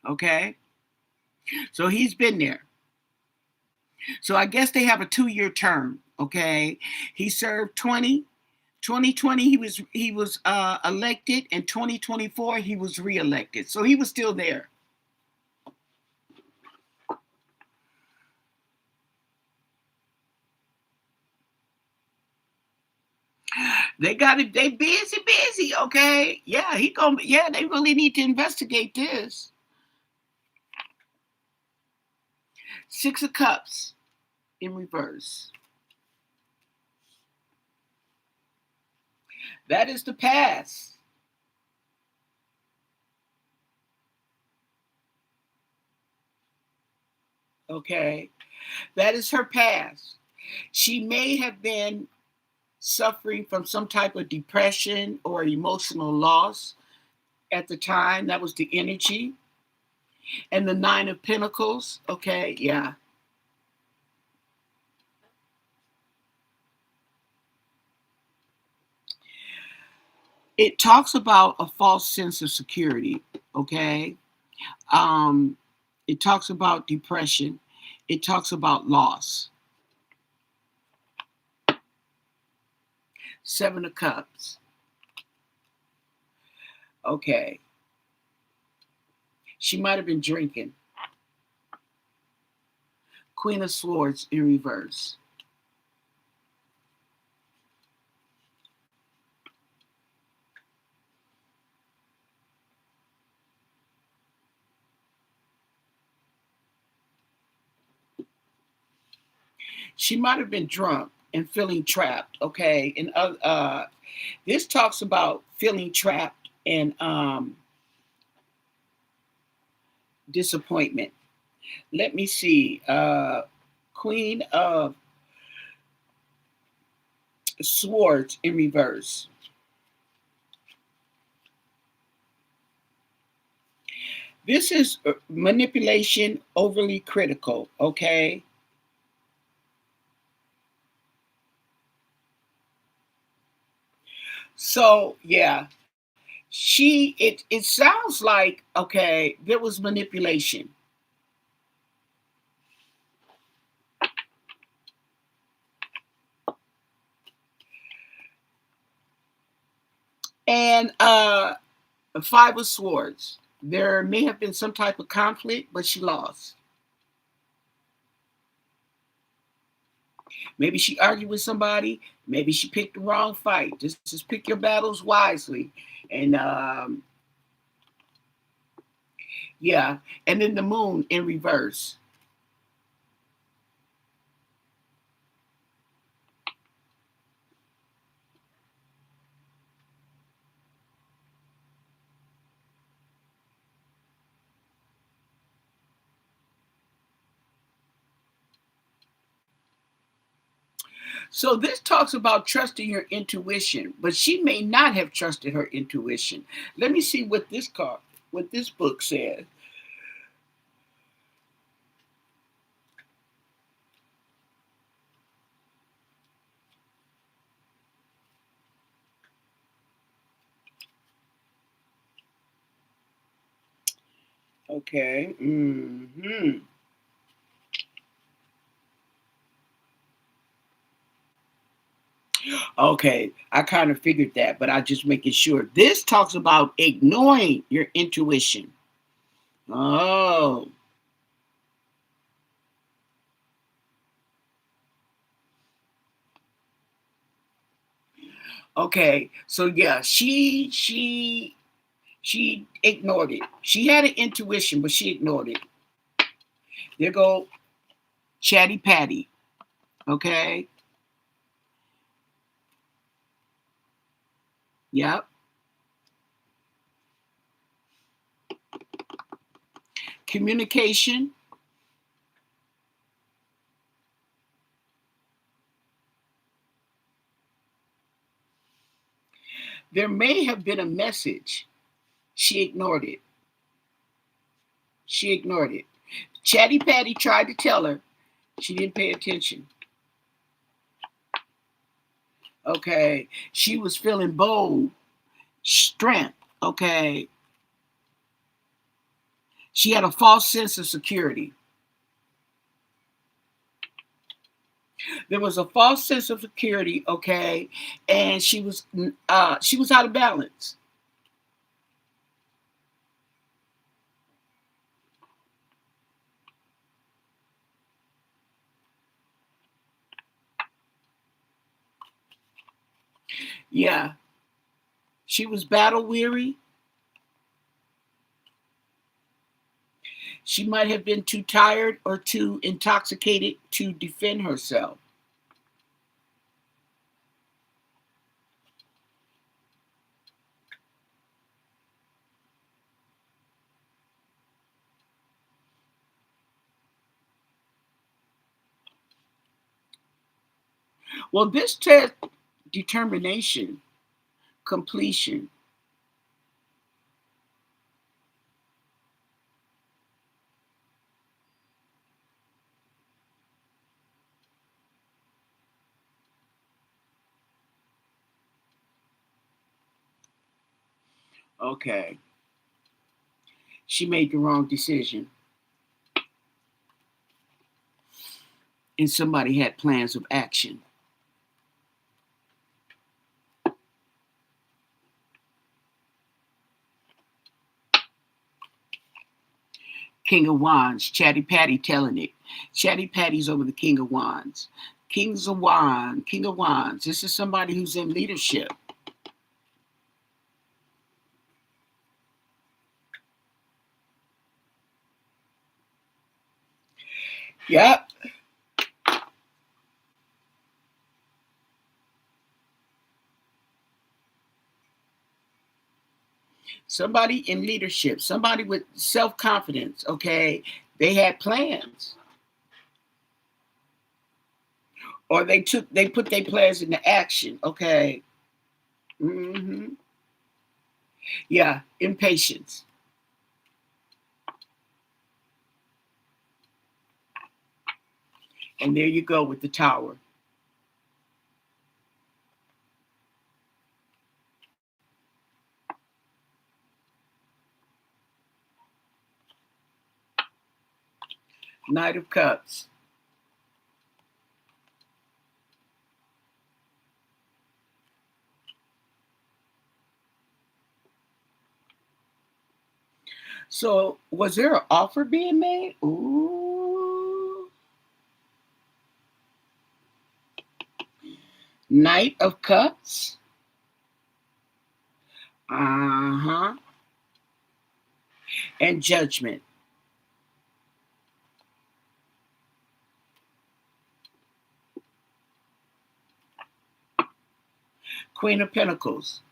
Okay? So he's been there. So I guess they have a 2-year term. Okay? He served 2020 he was elected, and 2024 he was reelected. So he was still there. They got it. They busy. Okay, yeah, they really need to investigate this. 6 of Cups in reverse. That is the past. Okay, that is her past. She may have been suffering from some type of depression or emotional loss at the time. That was the energy. And the 9 of Pentacles. Okay, yeah. It talks about a false sense of security. Okay. It talks about depression. It talks about loss. 7 of Cups. Okay. She might have been drinking. Queen of Swords in reverse. She might have been drunk and feeling trapped. Okay. And this talks about feeling trapped and disappointment. Let me see. Queen of Swords in reverse. This is manipulation, overly critical, okay? So, yeah, it sounds like, okay, there was manipulation. And the Five of Swords. There may have been some type of conflict, but she lost. Maybe she argued with somebody. Maybe she picked the wrong fight. Just pick your battles wisely. And yeah, and then the moon in reverse. So this talks about trusting your intuition, but she may not have trusted her intuition. Let me see what this book says. Okay. Okay, I kind of figured that, but I just making sure. This talks about ignoring your intuition. Oh, okay. So yeah, she ignored it. She had an intuition, but she ignored it. There go Chatty Patty. Okay. Yep. Communication. There may have been a message. She ignored it. She ignored it. Chatty Patty tried to tell her. She didn't pay attention. Okay. She was feeling bold, strength. Okay. She had a false sense of security. There was a false sense of security, okay, and she was out of balance. Yeah, she was battle weary. She might have been too tired or too intoxicated to defend herself. Well, this test determination, completion. Okay, she made the wrong decision, and somebody had plans of action. King of Wands, Chatty Patty telling it. Chatty Patty's over the King of Wands. King of Wands. This is somebody who's in leadership. Yep. Somebody in leadership, somebody with self-confidence, okay? They had plans. Or they put their plans into action, okay? Yeah, impatience. And there you go with the tower. Knight of Cups. So was there an offer being made? Ooh. Knight of Cups. Uh-huh. And Judgment. Queen of Pentacles.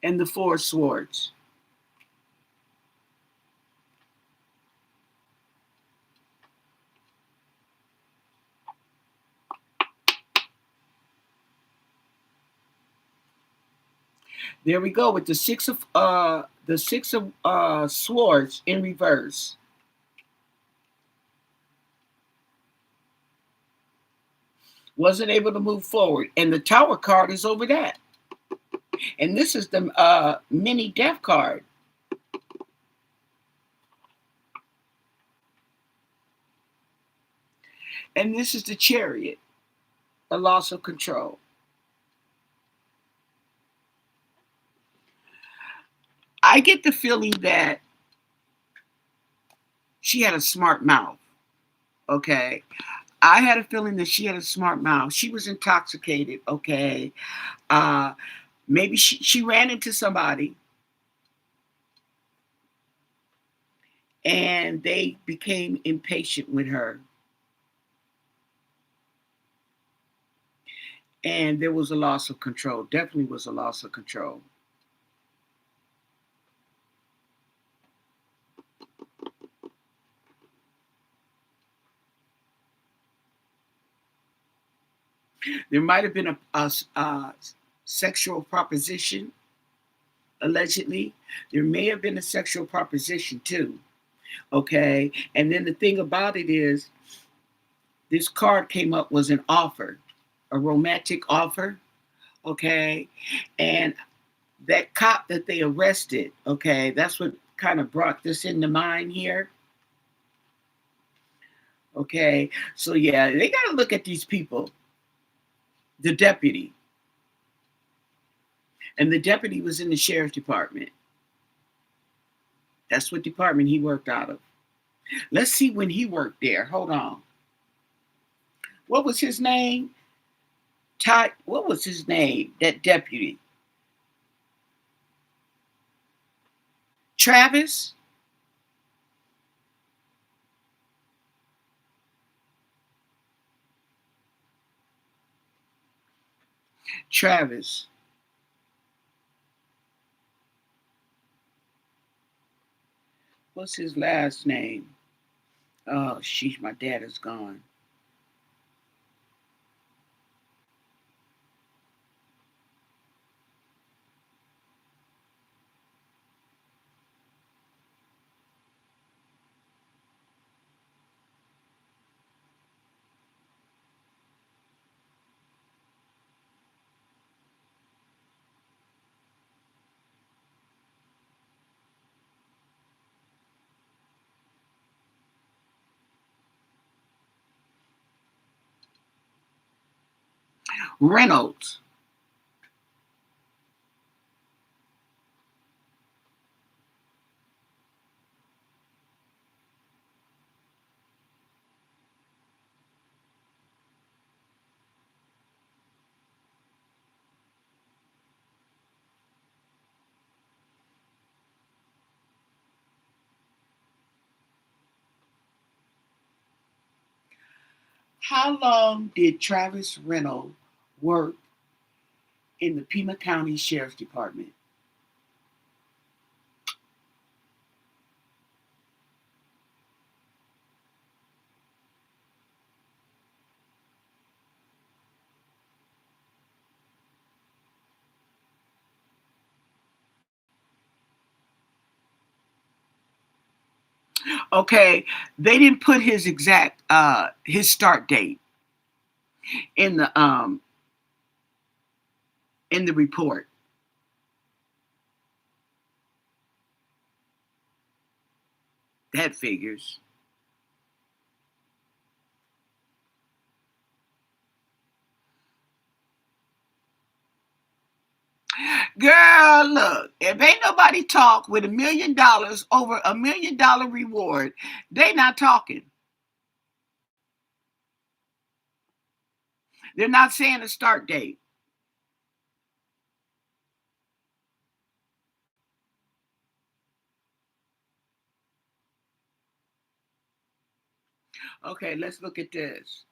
And the Four of Swords. There we go with the six of swords in reverse. Wasn't able to move forward. And the Tower card is over that. And this is the mini death card. And this is the Chariot, a loss of control. I get the feeling that she had a smart mouth. Okay. I had a feeling that she had a smart mouth. She was intoxicated. Okay. Uh, maybe she ran into somebody and they became impatient with her. And there was a loss of control. Definitely was a loss of control. There might have been a sexual proposition, allegedly. There may have been a sexual proposition too. Okay. And then the thing about it is, this card came up was an offer, a romantic offer. Okay. And that cop that they arrested, okay, that's what kind of brought this into mind here. Okay. So, yeah, they got to look at these people. The deputy. And the deputy was in the sheriff's department. That's what department he worked out of. Let's see when he worked there. Hold on. What was his name? Ty, what was his name? That deputy. Travis? Travis. What's his last name? Oh, sheesh, my dad is gone. Reynolds. How long did Travis Reynolds work in the Pima County Sheriff's Department? Okay, they didn't put his exact his start date in the report. That figures. Girl, look, if ain't nobody talk with $1 million over $1 million reward, they not talking. They're not saying a start date. Okay, let's look at this.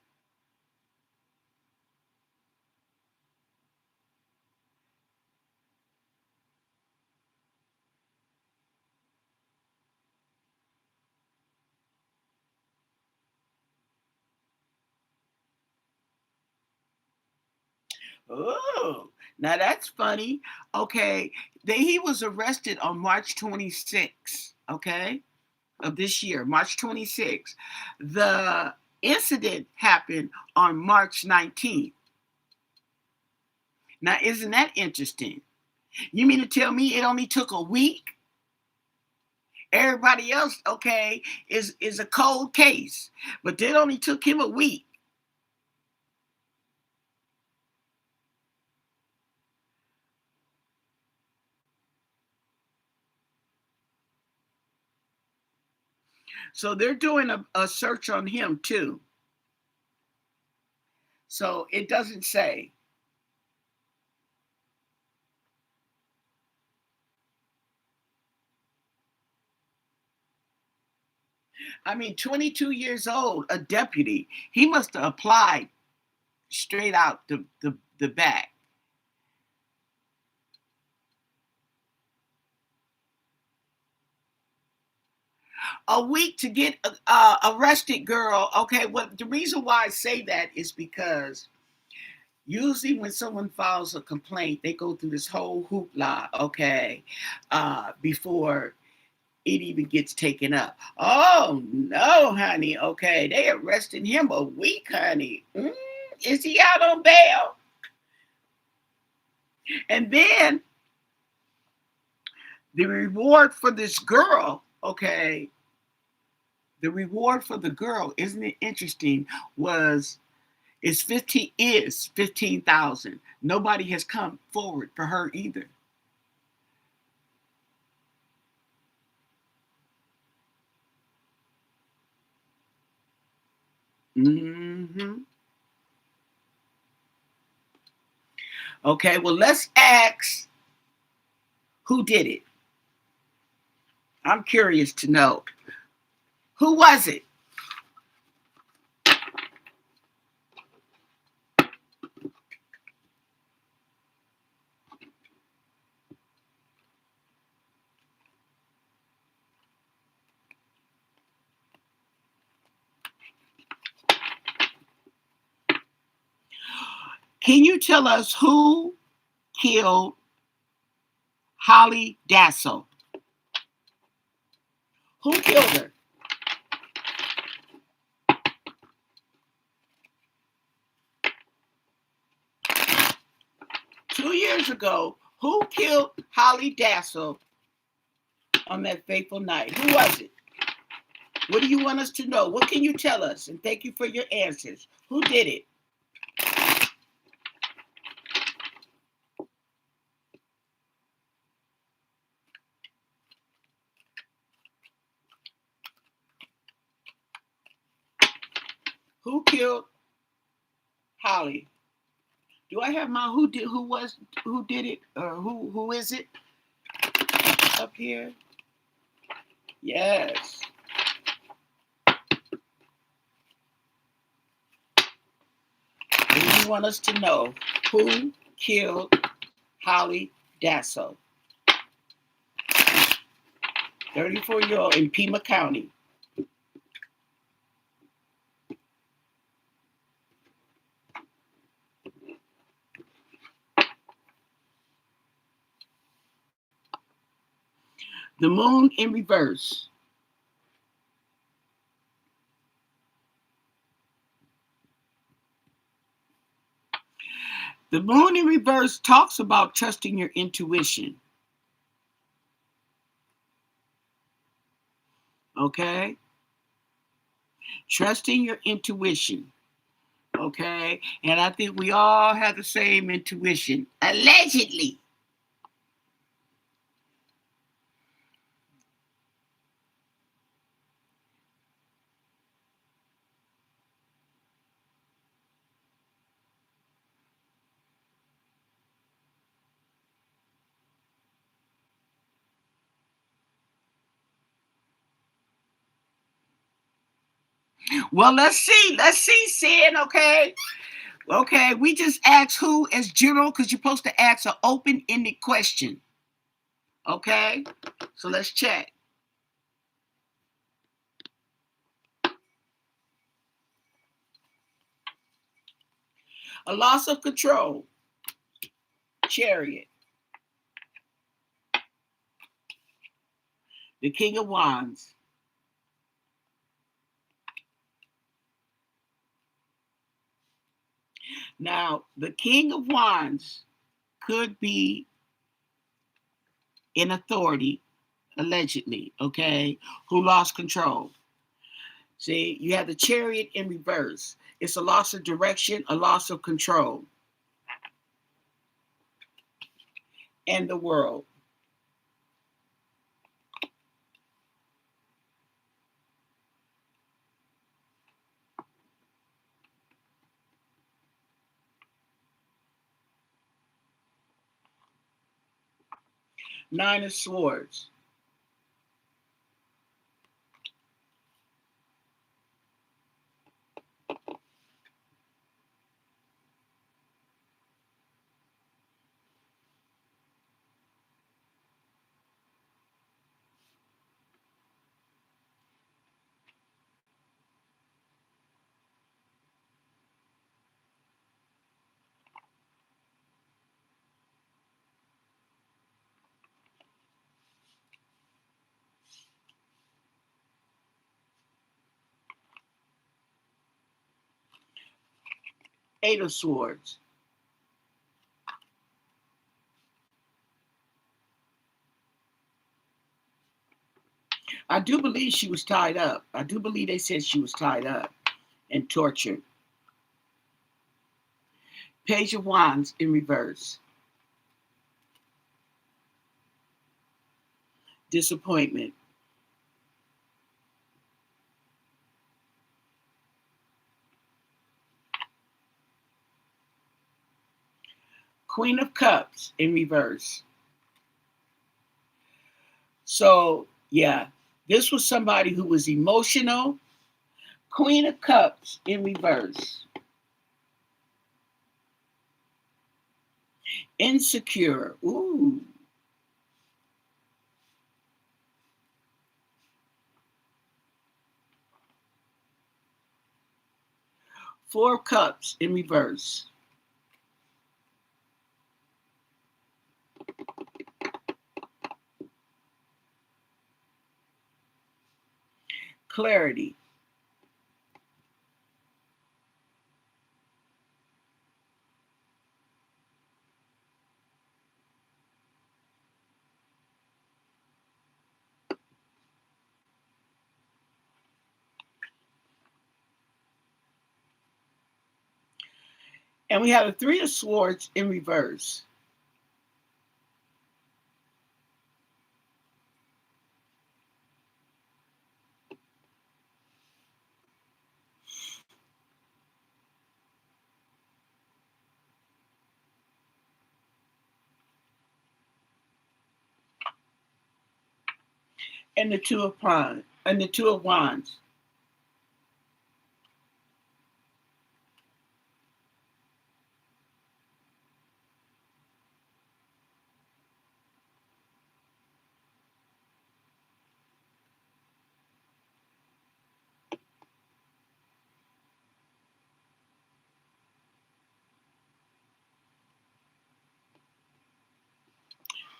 Oh, now that's funny. Okay, he was arrested on March 26th, okay, of this year, March 26th. The incident happened on March 19th. Now, isn't that interesting? You mean to tell me it only took a week? Everybody else, okay, is a cold case, but it only took him a week. So they're doing a search on him too. So it doesn't say. I mean, 22 years old, a deputy. He must have applied straight out the back. A week to get arrested, girl. Okay, well, the reason why I say that is because usually when someone files a complaint, they go through this whole hoopla, okay, before it even gets taken up. Oh no, honey. Okay, they arrested him a week, honey. Is he out on bail? And then the reward for this girl, okay, the reward for the girl, isn't it interesting? Was is 15,000. Nobody has come forward for her either. Mm-hmm. Okay, well, let's ask who did it. I'm curious to know. Who was it? Can you tell us who killed Hollie Dasso? Who killed her? 2 years ago, who killed Hollie Dasso on that fateful night? Who was it? What do you want us to know? What can you tell us? And thank you for your answers. Who did it? Who killed Hollie? Do I have my who did it or who is it up here? Yes. Do you want us to know who killed Hollie Dasso? 34-year-old in Pima County. The moon in reverse. The moon in reverse talks about trusting your intuition. Okay? Trusting your intuition. Okay? And I think we all have the same intuition. Allegedly. Well, let's see. Let's see, Sin, okay? Okay, we just asked who as general because you're supposed to ask an open-ended question. Okay? So let's check. A loss of control. Chariot. The King of Wands. Now, the King of Wands could be in authority, allegedly, okay, who lost control. See, you have the Chariot in reverse. It's a loss of direction, a loss of control. And the World. Nine of Swords. Eight of Swords. I do believe she was tied up. I do believe they said she was tied up and tortured. Page of Wands in reverse. Disappointment. Queen of Cups in reverse. So, yeah, this was somebody who was emotional. Queen of Cups in reverse. Insecure. Ooh. Four of Cups in reverse. Clarity. And we have the Three of Swords in reverse. And the Two of Wands.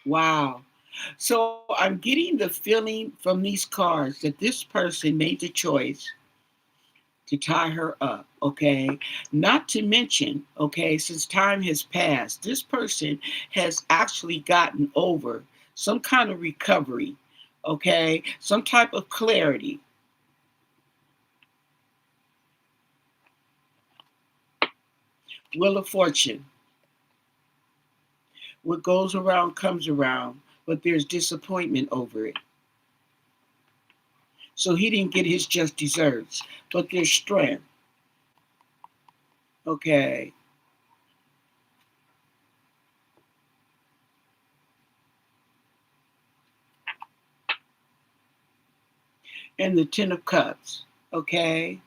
Wow. So I'm getting the feeling from these cards that this person made the choice to tie her up, okay? Not to mention, okay, since time has passed, this person has actually gotten over some kind of recovery, okay? Some type of clarity. Wheel of Fortune. What goes around comes around, but there's disappointment over it. So he didn't get his just desserts, but there's strength, okay? And the Ten of Cups, okay?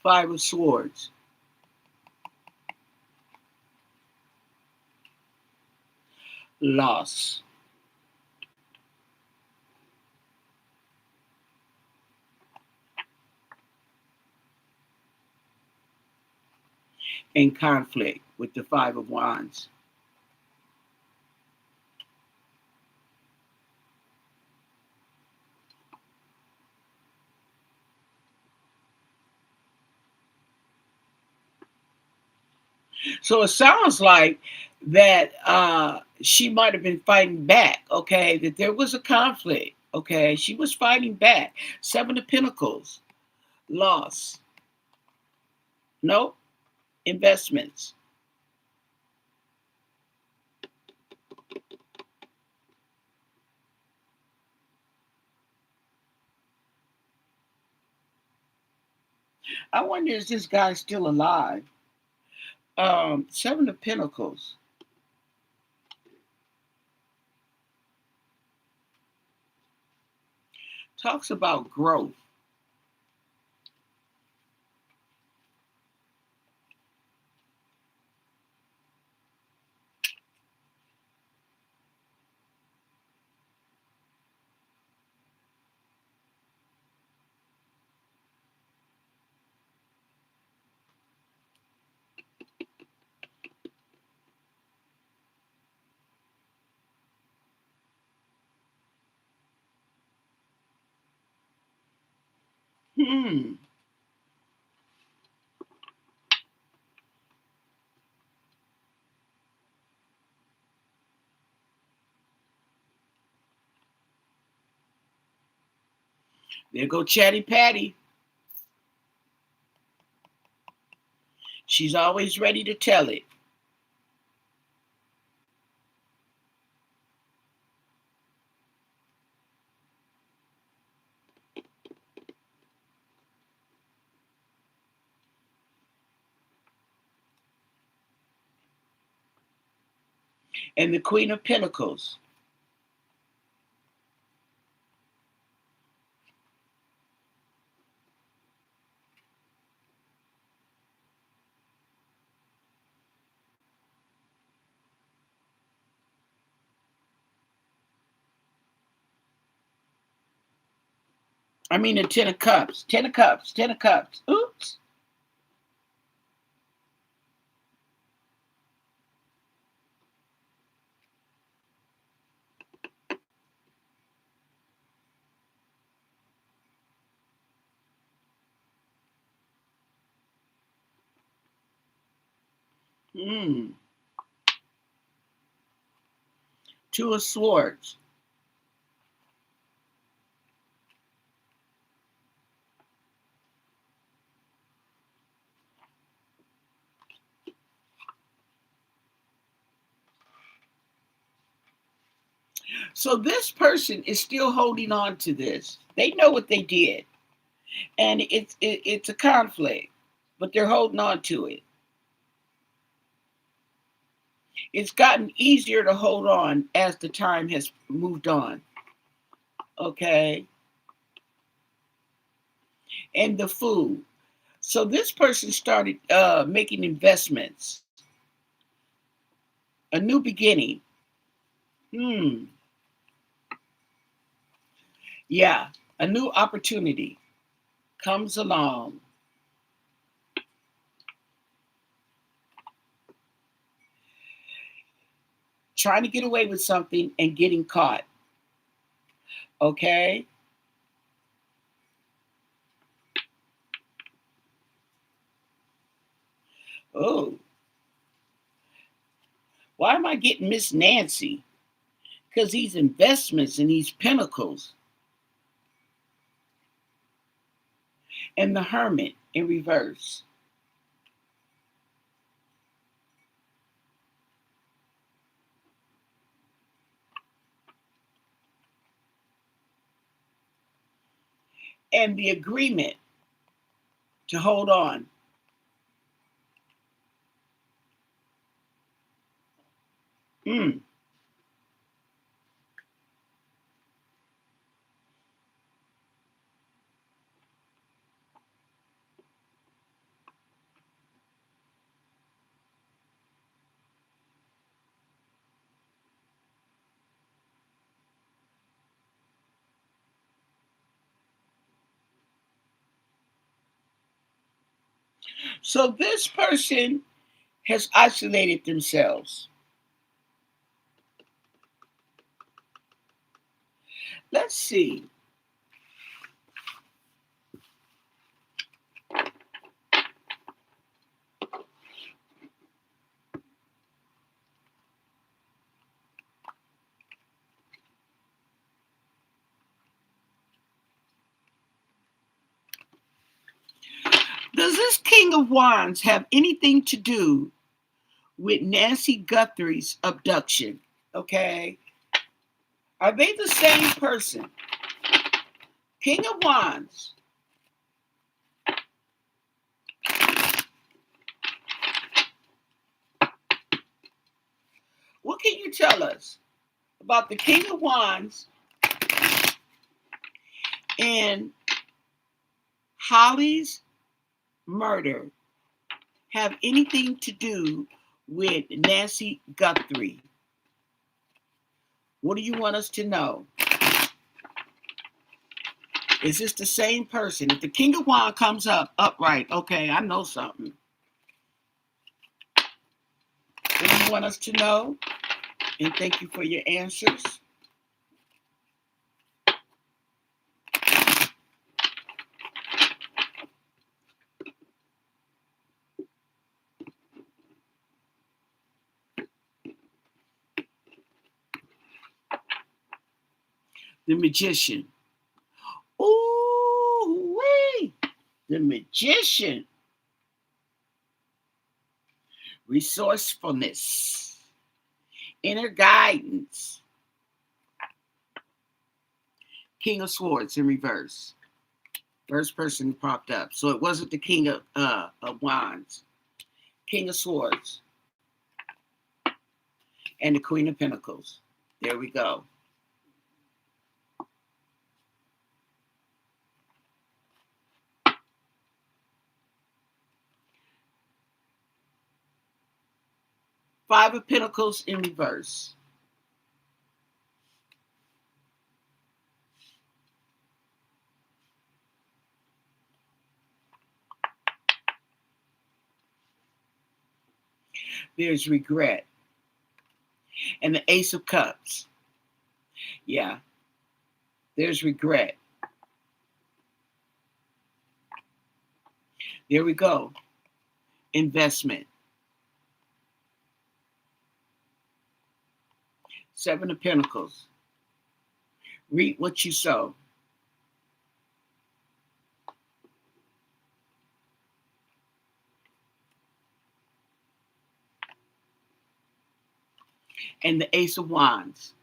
Five of Swords. Loss. And conflict with the Five of Wands. So it sounds like that she might have been fighting back, okay? That there was a conflict, okay? She was fighting back. Seven of Pentacles, loss. No, investments. I wonder, is this guy still alive? Seven of Pentacles. Talks about growth. Hmm. There go Chatty Patty. She's always ready to tell it. And the Queen of Pentacles. I mean, the Ten of Cups. Ten of Cups. Ten of Cups. Oops. Hmm. Two of Swords. So this person is still holding on to this. They know what they did, and it's a conflict, but they're holding on to it. It's gotten easier to hold on as the time has moved on. Okay, and the Fool. So this person started making investments, a new beginning. Hmm. Yeah, a new opportunity comes along. Trying to get away with something and getting caught. Okay? Oh, why am I getting Miss Nancy? Because these investments and these pinnacles and the hermit in reverse. And the agreement to hold on. Mm. So this person has isolated themselves. Let's see. Does this King of Wands have anything to do with Nancy Guthrie's abduction? Okay. Are they the same person? King of Wands. What can you tell us about the King of Wands and Hollie's murder have anything to do with Nancy Guthrie? What do you want us to know? Is this the same person? If the King of Wands comes up upright, okay, I know something. What do you want us to know? And thank you for your answers. The Magician. Ooh, wee! The Magician. Resourcefulness. Inner guidance. King of Swords in reverse. First person who popped up. So it wasn't the King of Wands. King of Swords. And the Queen of Pentacles. There we go. Five of Pentacles in reverse. There's regret. And the Ace of Cups. Yeah. There's regret. There we go. Investment. Seven of Pentacles. Reap what you sow. And the Ace of Wands.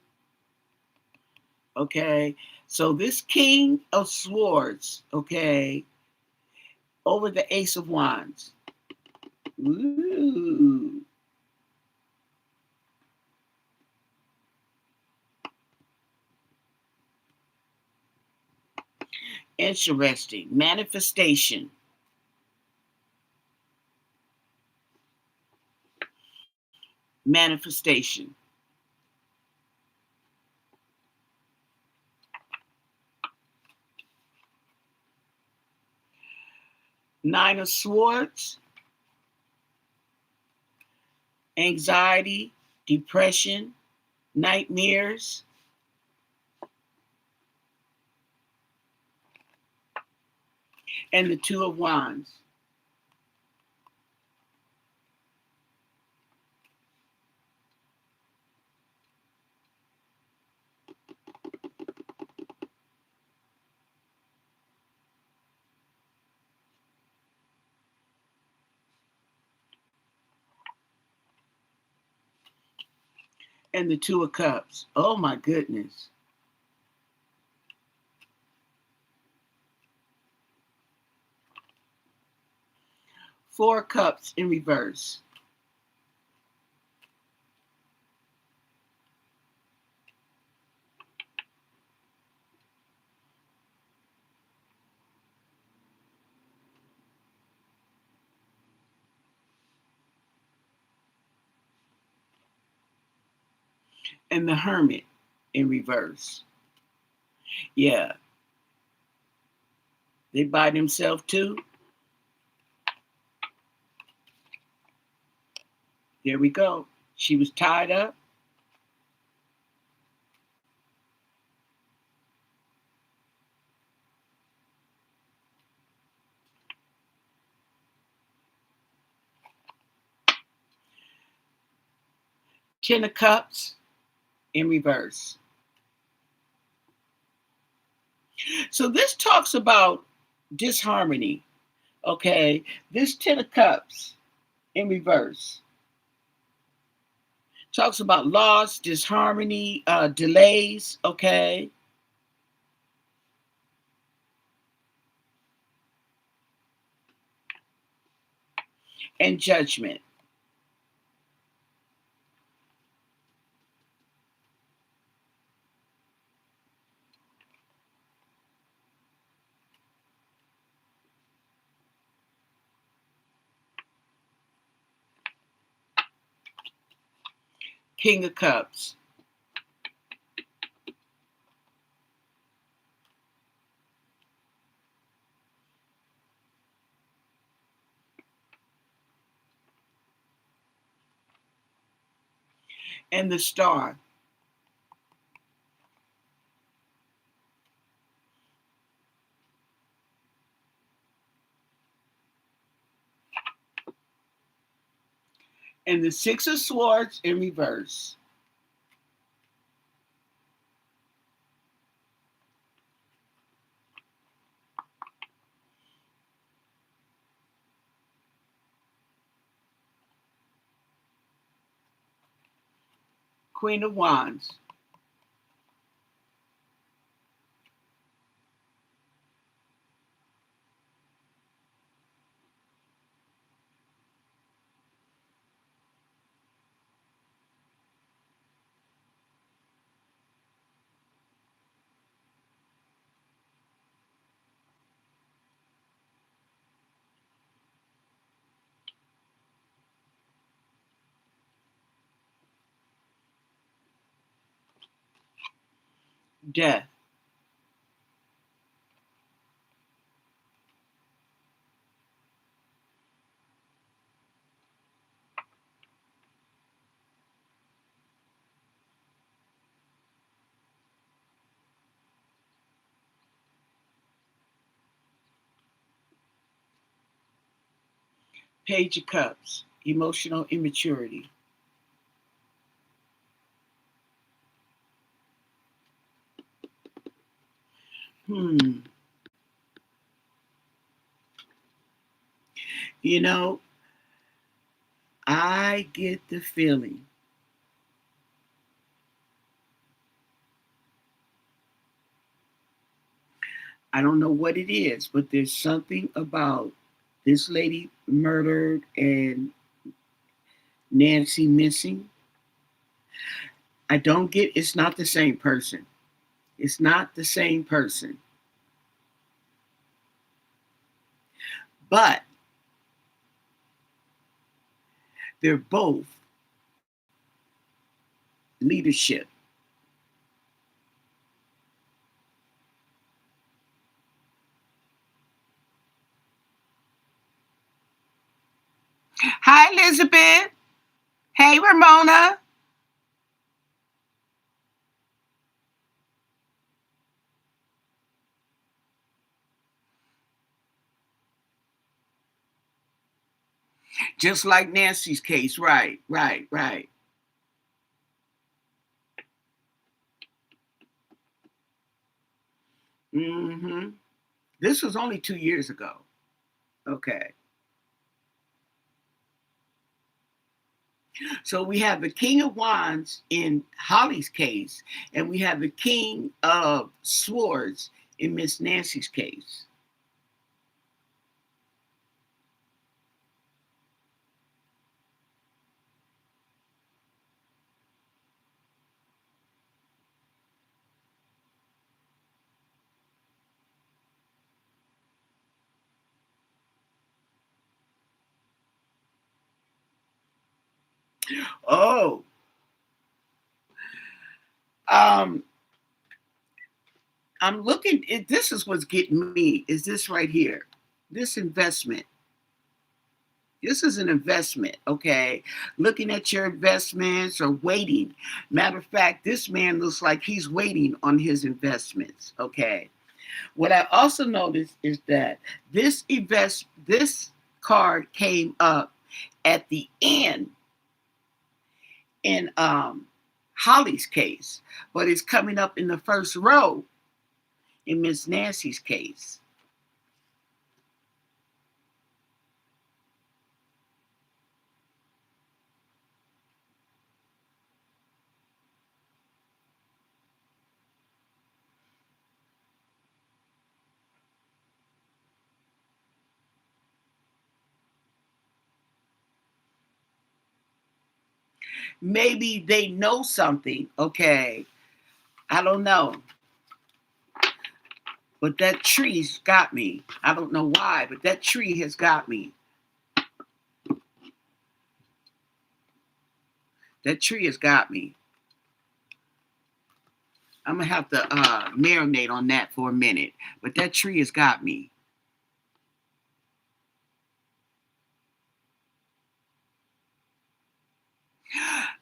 Okay. So this King of Swords, okay, over the Ace of Wands. Ooh. Interesting. Manifestation. Manifestation. Nine of Swords, anxiety, depression, nightmares, and the Two of Wands. And the Two of Cups. Oh my goodness. Four Cups in reverse. And the Hermit in reverse. Yeah. They by themselves too. There we go. She was tied up. Ten of Cups in reverse. So this talks about disharmony. Okay. This Ten of Cups in reverse talks about loss, disharmony, delays. Okay. And judgment. King of Cups. And the Star. And the Six of Swords in reverse. Queen of Wands. Death. Page of Cups. Emotional immaturity. You know, I get the feeling I don't know what it is, but there's something about this lady murdered and Nancy missing. I don't get it's not the same person. It's not the same person. But they're both leadership. Elizabeth. Hey, Ramona. Just like Nancy's case. Right, right, right. Mm-hmm. This was only 2 years ago. Okay. So we have the King of Wands in Hollie's case, and we have the King of Swords in Miss Nancy's case. Oh, um, I'm looking. This is what's getting me. Is this right here? This investment. This is an investment, okay? Looking at your investments or waiting. Matter of fact, this man looks like he's waiting on his investments, okay? What I also noticed is that this card came up at the end in Hollie's case, but it's coming up in the first row in Miss Nancy's case. Maybe they know something, okay? I don't know. But that tree's got me. I don't know why, but that tree has got me. That tree has got me. I'm gonna have to marinate on that for a minute. But that tree has got me.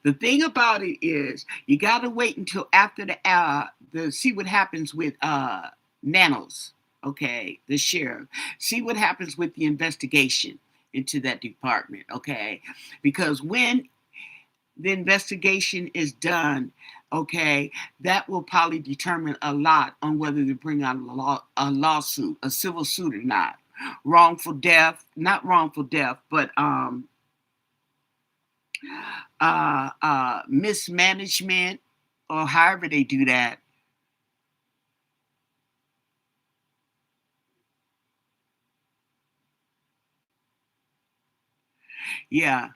The thing about it is, you gotta wait until after the see what happens with Nanos, okay, the sheriff. See what happens with the investigation into that department, okay? Because when the investigation is done, okay, that will probably determine a lot on whether to bring out a lawsuit, a civil suit or not. Wrongful death, not wrongful death, but mismanagement, or however they do that. Yeah.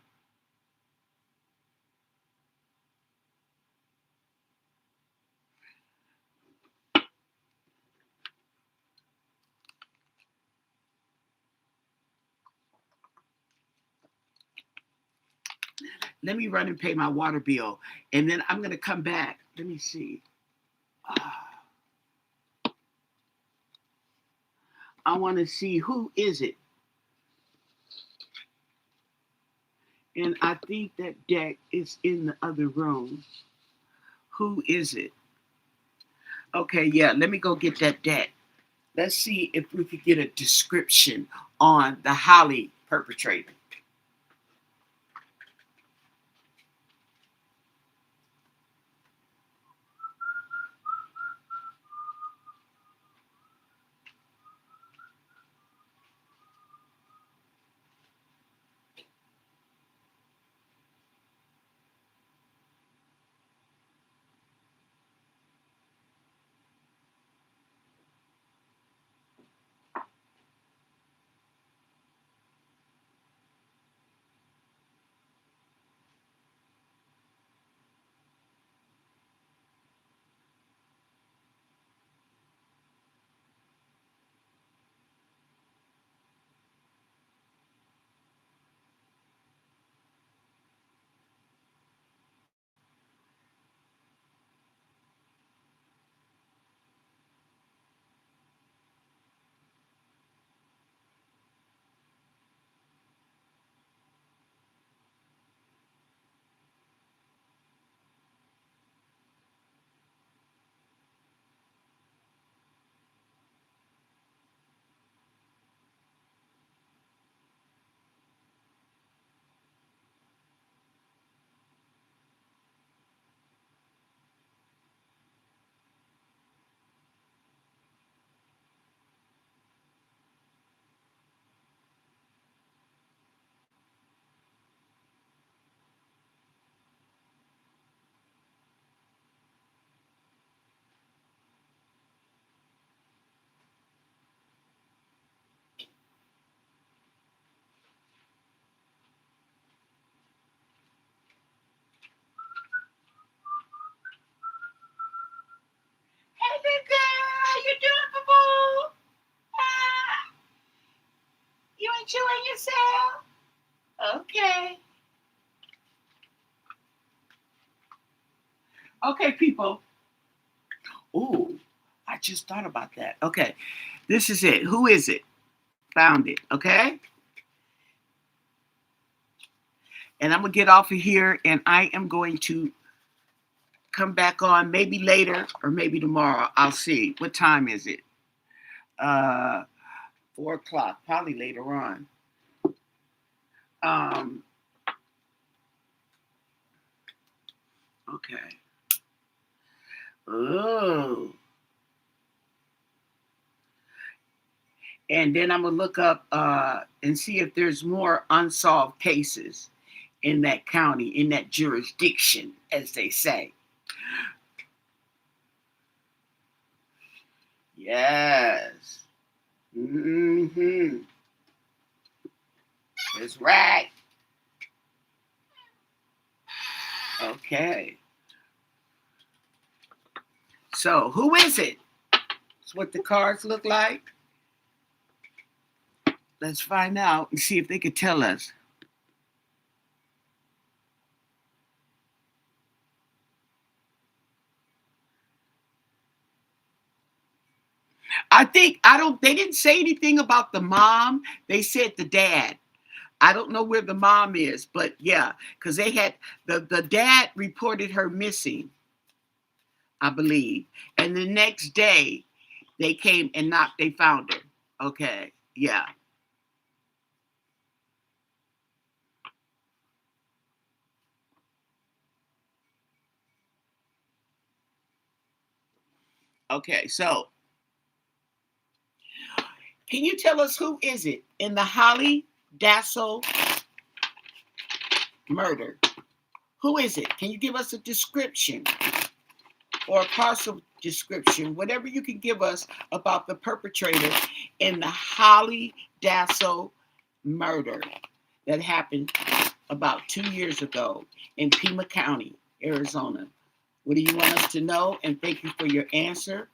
Let me run and pay my water bill, and then I'm gonna come back. Let me see. I want to see who is it, and I think that deck is in the other room. Who is it? Okay, yeah. Let me go get that deck. Let's see if we could get a description on the Hollie perpetrator. enjoying yourself? Okay. Okay, people. Ooh, I just thought about that. Okay, this is it. Who is it? Found it. Okay. And I'm going to get off of here and I am going to come back on maybe later or maybe tomorrow. I'll see. What time is it? 4 o'clock, probably later on. Um, okay. Oh. And then I'm going to look up and see if there's more unsolved cases in that county, in that jurisdiction, as they say. Yes. Mm-hmm. That's right. Okay. So, who is it? That's what the cards look like. Let's find out and see if they could tell us. They didn't say anything about the mom. They said the dad. I don't know where the mom is, but yeah, because they had the dad reported her missing, I believe. And the next day they came and they found her. Okay. Yeah. Okay. So can you tell us who is it in the Hollie Dasso murder? Who is it? Can you give us a description or a partial description, whatever you can give us about the perpetrator in the Hollie Dasso murder that happened about 2 years ago in Pima County, Arizona? What do you want us to know? And thank you for your answer.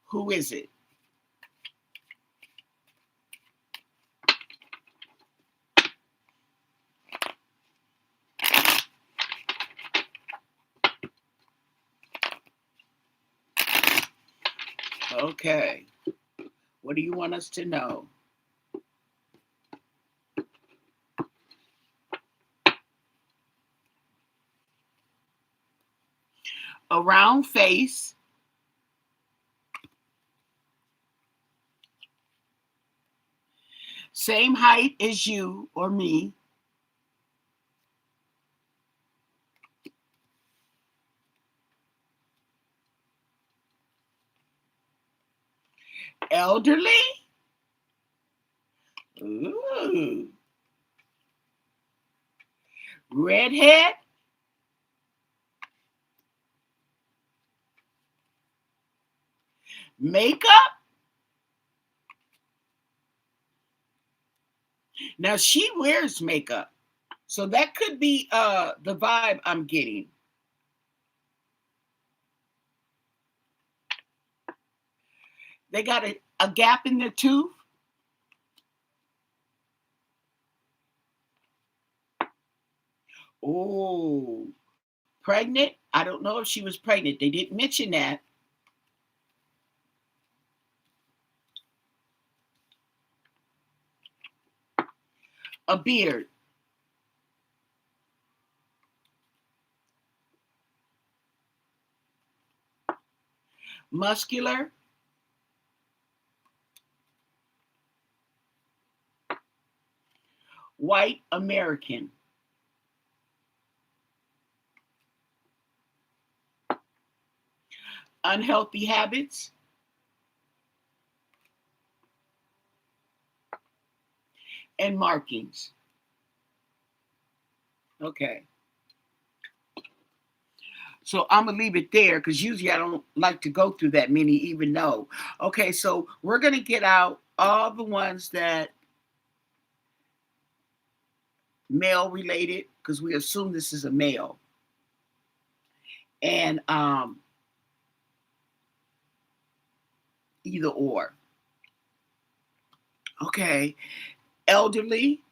Who is it? Okay. What do you want us to know? A round face. Same height as you or me. Elderly. Ooh. Redhead. Makeup. Now she wears makeup. So that could be the vibe I'm getting. They got a gap in their tooth. Oh, pregnant? I don't know if she was pregnant. They didn't mention that. A beard. Muscular. White American. Unhealthy habits. And markings. Okay. So I'm gonna leave it there because usually I don't like to go through that many, even though. Okay, so we're gonna get out all the ones that male related because we assume this is a male, and either or. Okay, Elderly.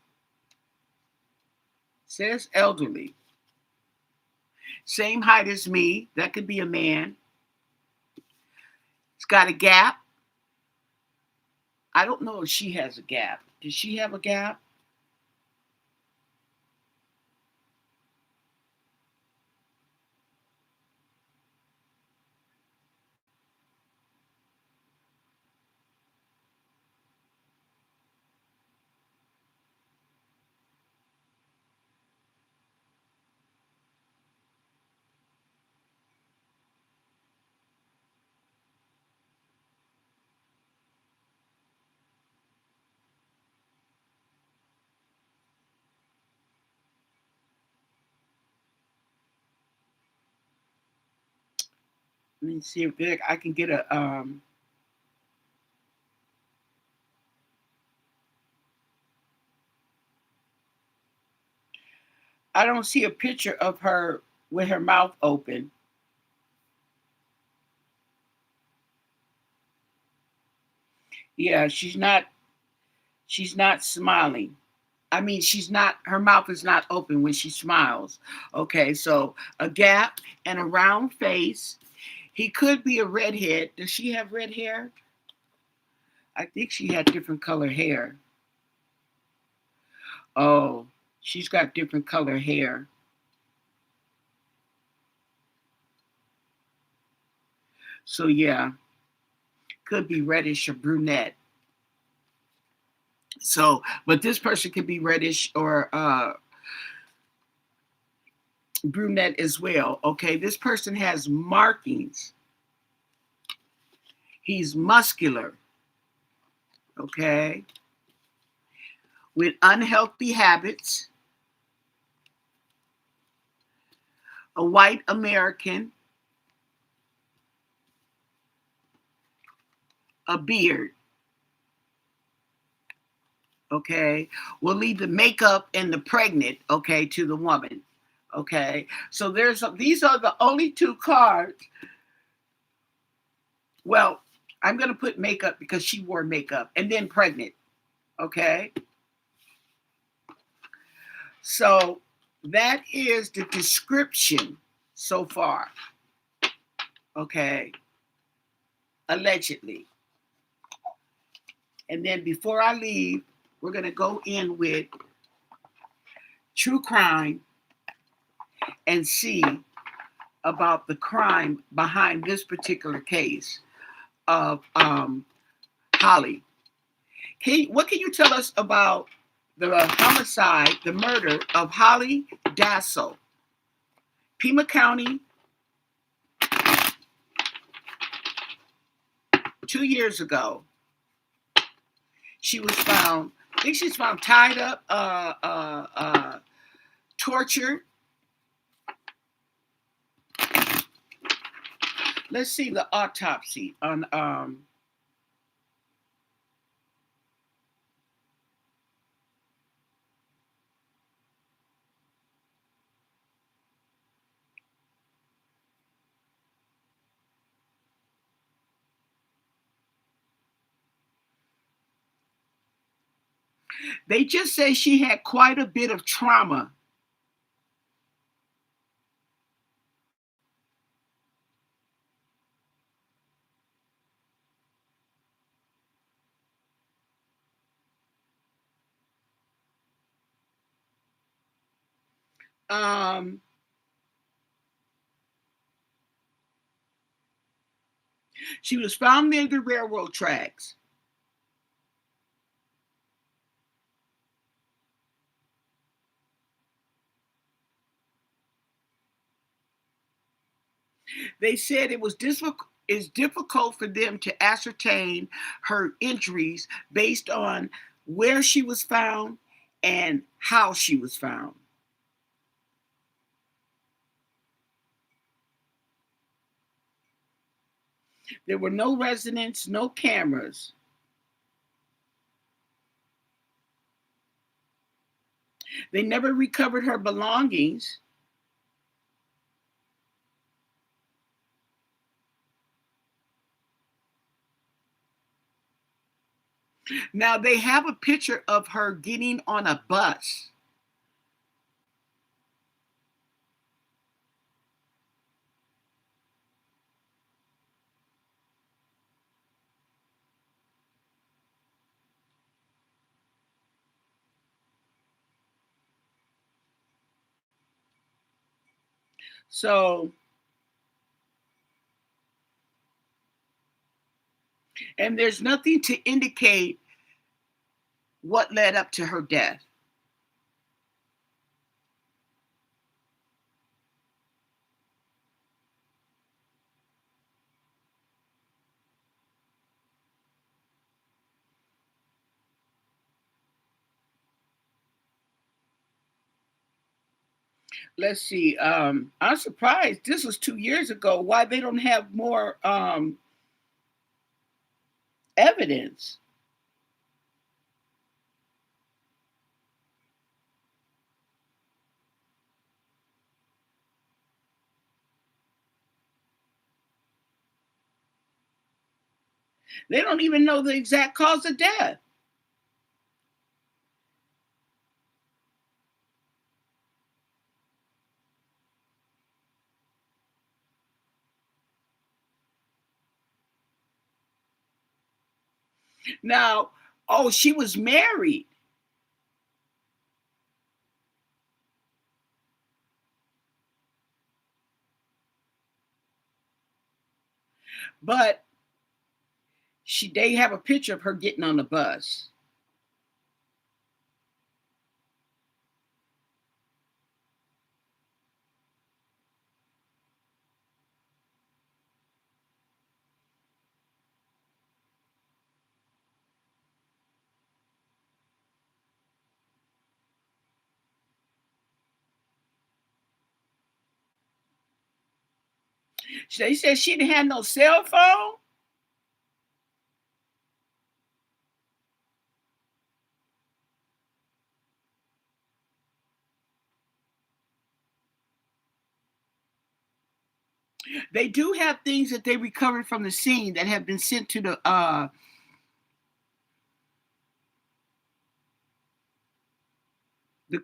Says elderly. Same height as me. That could be a man. It's got a gap. I don't know if she has a gap. Does she have a gap? Let me see if I can get a I don't see a picture of her with her mouth open. Yeah, she's not smiling. I mean, she's not, her mouth is not open when she smiles. Okay, so a gap and a round face. He could be a redhead. Does she have red hair? I think she had different color hair. Oh, she's got different color hair. So yeah, could be reddish or brunette. So, but this person could be reddish or brunette as well. Okay, this person has markings. He's muscular. Okay, with unhealthy habits. A white American. A beard. Okay, we'll leave the makeup and the pregnant. Okay, to the woman. Okay, so these are the only two cards. Well, I'm going to put makeup because she wore makeup, and then pregnant. Okay, so that is the description so far. Okay, allegedly. And then before I leave, we're going to go in with true crime and see about the crime behind this particular case of Hollie. What can you tell us about the homicide, the murder of Hollie Dasso, Pima County, 2 years ago? She was found, I think she's found tied up, tortured. Let's see the autopsy on they just say she had quite a bit of trauma. Um, she was found near the railroad tracks. They said it's difficult for them to ascertain her injuries based on where she was found and how she was found. There were no residents, no cameras. They never recovered her belongings. Now they have a picture of her getting on a bus. So, and there's nothing to indicate what led up to her death. Let's see. I'm surprised this was 2 years ago. Why they don't have more evidence? They don't even know the exact cause of death. Now, oh, she was married, but they have a picture of her getting on the bus. They said she didn't have no cell phone. They do have things that they recovered from the scene that have been sent to the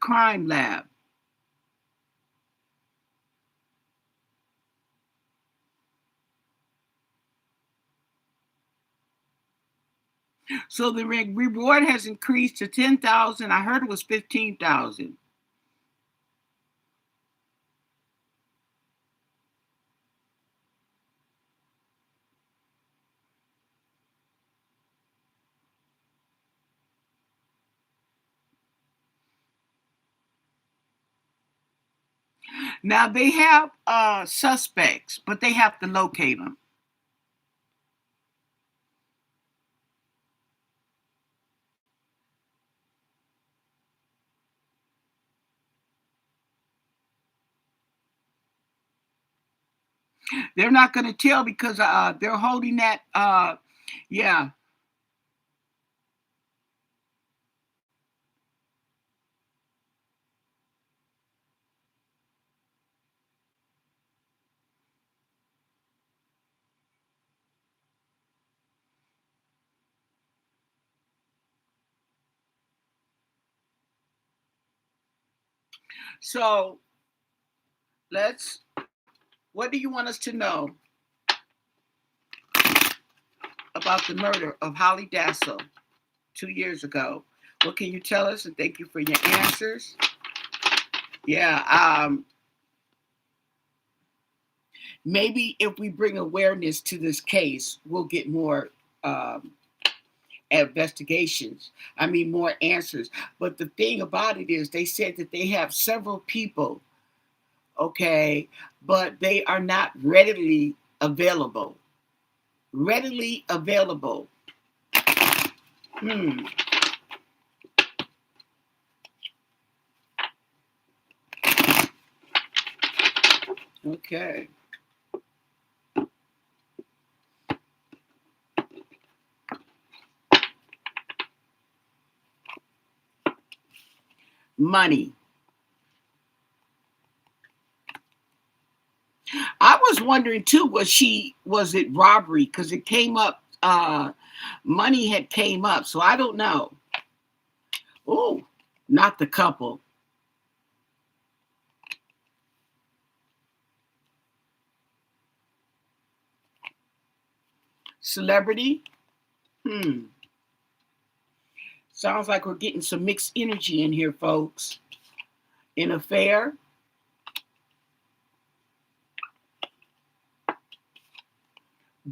crime lab. So the reward has increased to 10,000. I heard it was 15,000. Now they have suspects, but they have to locate them. They're not going to tell because they're holding that. Yeah. So let's. What do you want us to know about the murder of Hollie Dasso 2 years ago? What can you tell us? And thank you for your answers. Yeah. Maybe if we bring awareness to this case, we'll get more investigations. I mean, more answers. But the thing about it is, they said that they have several people, okay, but they are not readily available. Readily available. Hmm. Okay. Money. I was wondering too, was it robbery? Because it came up money had came up. So I don't know. Oh, not the couple. Celebrity. Sounds like we're getting some mixed energy in here, folks. An affair.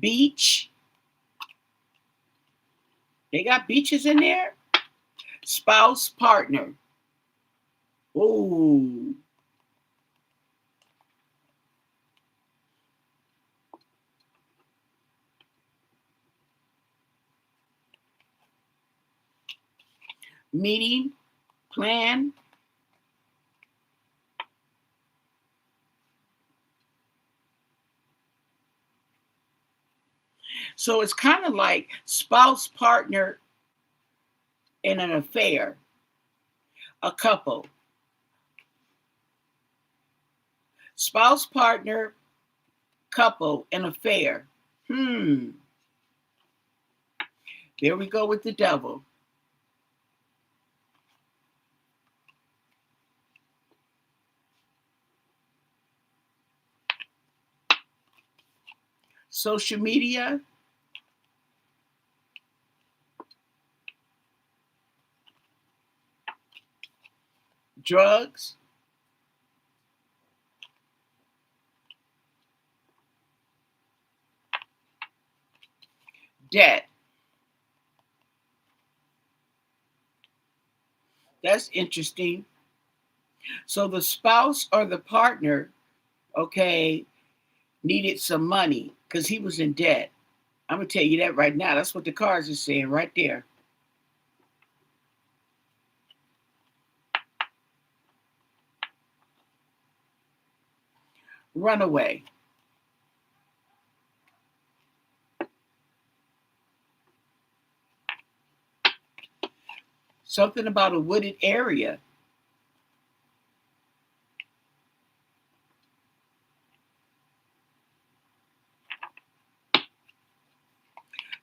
Beach. They got beaches in there. Spouse, partner. Oh. Meeting, plan. So it's kind of like spouse, partner, in an affair. A couple. Spouse, partner, couple, an affair. There we go with the devil. Social media. Drugs. Debt. That's interesting. So the spouse or the partner, okay, needed some money because he was in debt. I'm going to tell you that right now. That's what the cards are saying right there. Runaway. Something about a wooded area.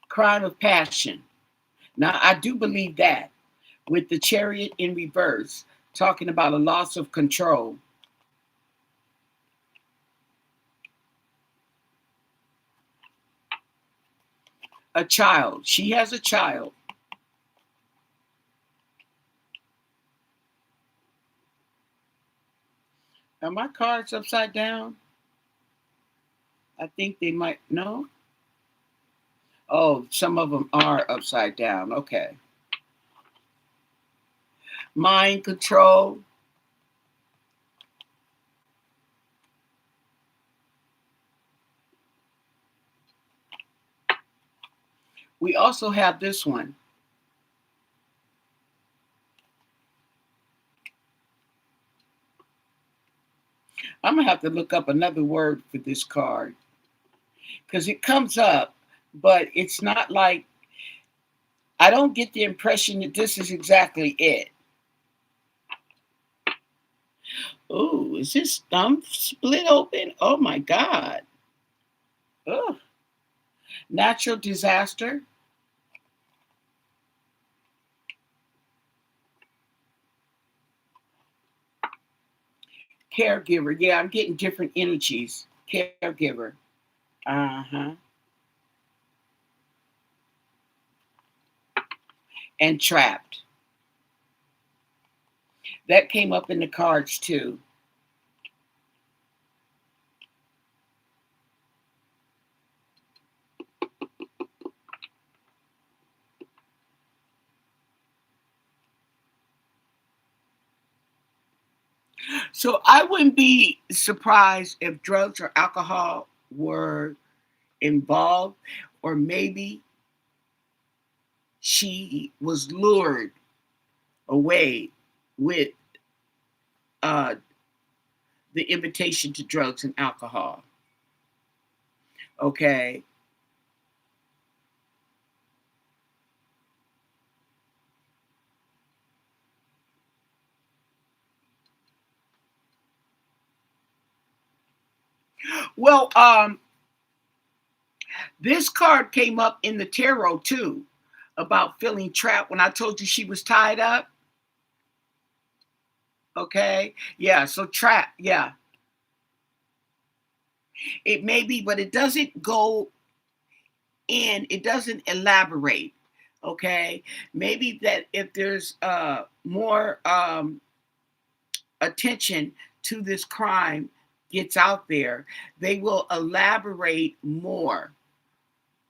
Crime of passion. Now, I do believe that with the chariot in reverse, talking about a loss of control. A child. She has a child. Are my cards upside down? I think they might. No? Oh, some of them are upside down. Okay. Mind control. We also have this one. I'm going to have to look up another word for this card because it comes up, but it's not like, I don't get the impression that this is exactly it. Oh, is this thumb split open? Oh my God. Ugh. Natural disaster. Caregiver. Yeah, I'm getting different energies. Caregiver. Uh-huh. And trapped. That came up in the cards too. So I wouldn't be surprised if drugs or alcohol were involved, or maybe she was lured away with uh, the invitation to drugs and alcohol. Okay. Well, This card came up in the tarot too, about feeling trapped when I told you she was tied up. Okay. Yeah. So trap. Yeah. It may be, but it doesn't go in, it doesn't elaborate. Okay. Maybe that if there's more attention to this crime gets out there, they will elaborate more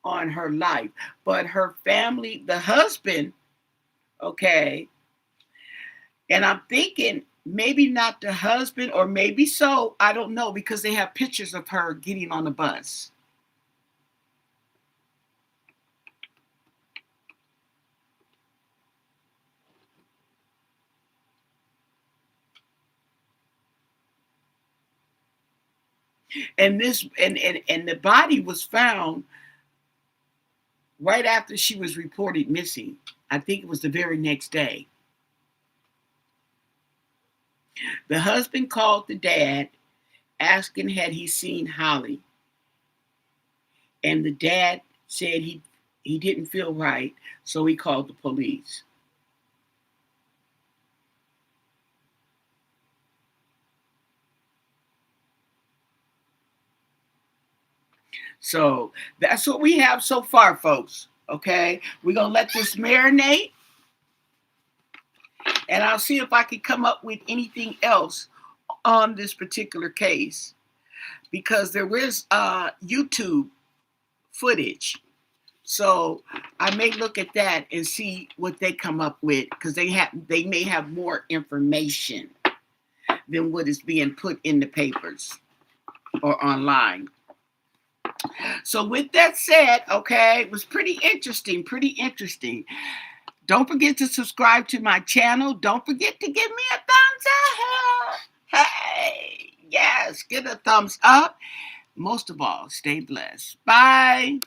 on her life. But her family, the husband, okay, and I'm thinking maybe not the husband, or maybe so, I don't know, because they have pictures of her getting on the bus. And this and the body was found right after she was reported missing. I think it was the very next day. The husband called the dad asking had he seen Hollie, and the dad said he didn't feel right, so he called the police. So that's what we have so far, folks. Okay, we're gonna let this marinate, and I'll see if I can come up with anything else on this particular case, because there is YouTube footage. So I may look at that and see what they come up with, because they may have more information than what is being put in the papers or online. So with that said, okay, it was pretty interesting, pretty interesting. Don't forget to subscribe to my channel. Don't forget to give me a thumbs up. Hey, yes, give a thumbs up. Most of all, stay blessed. Bye.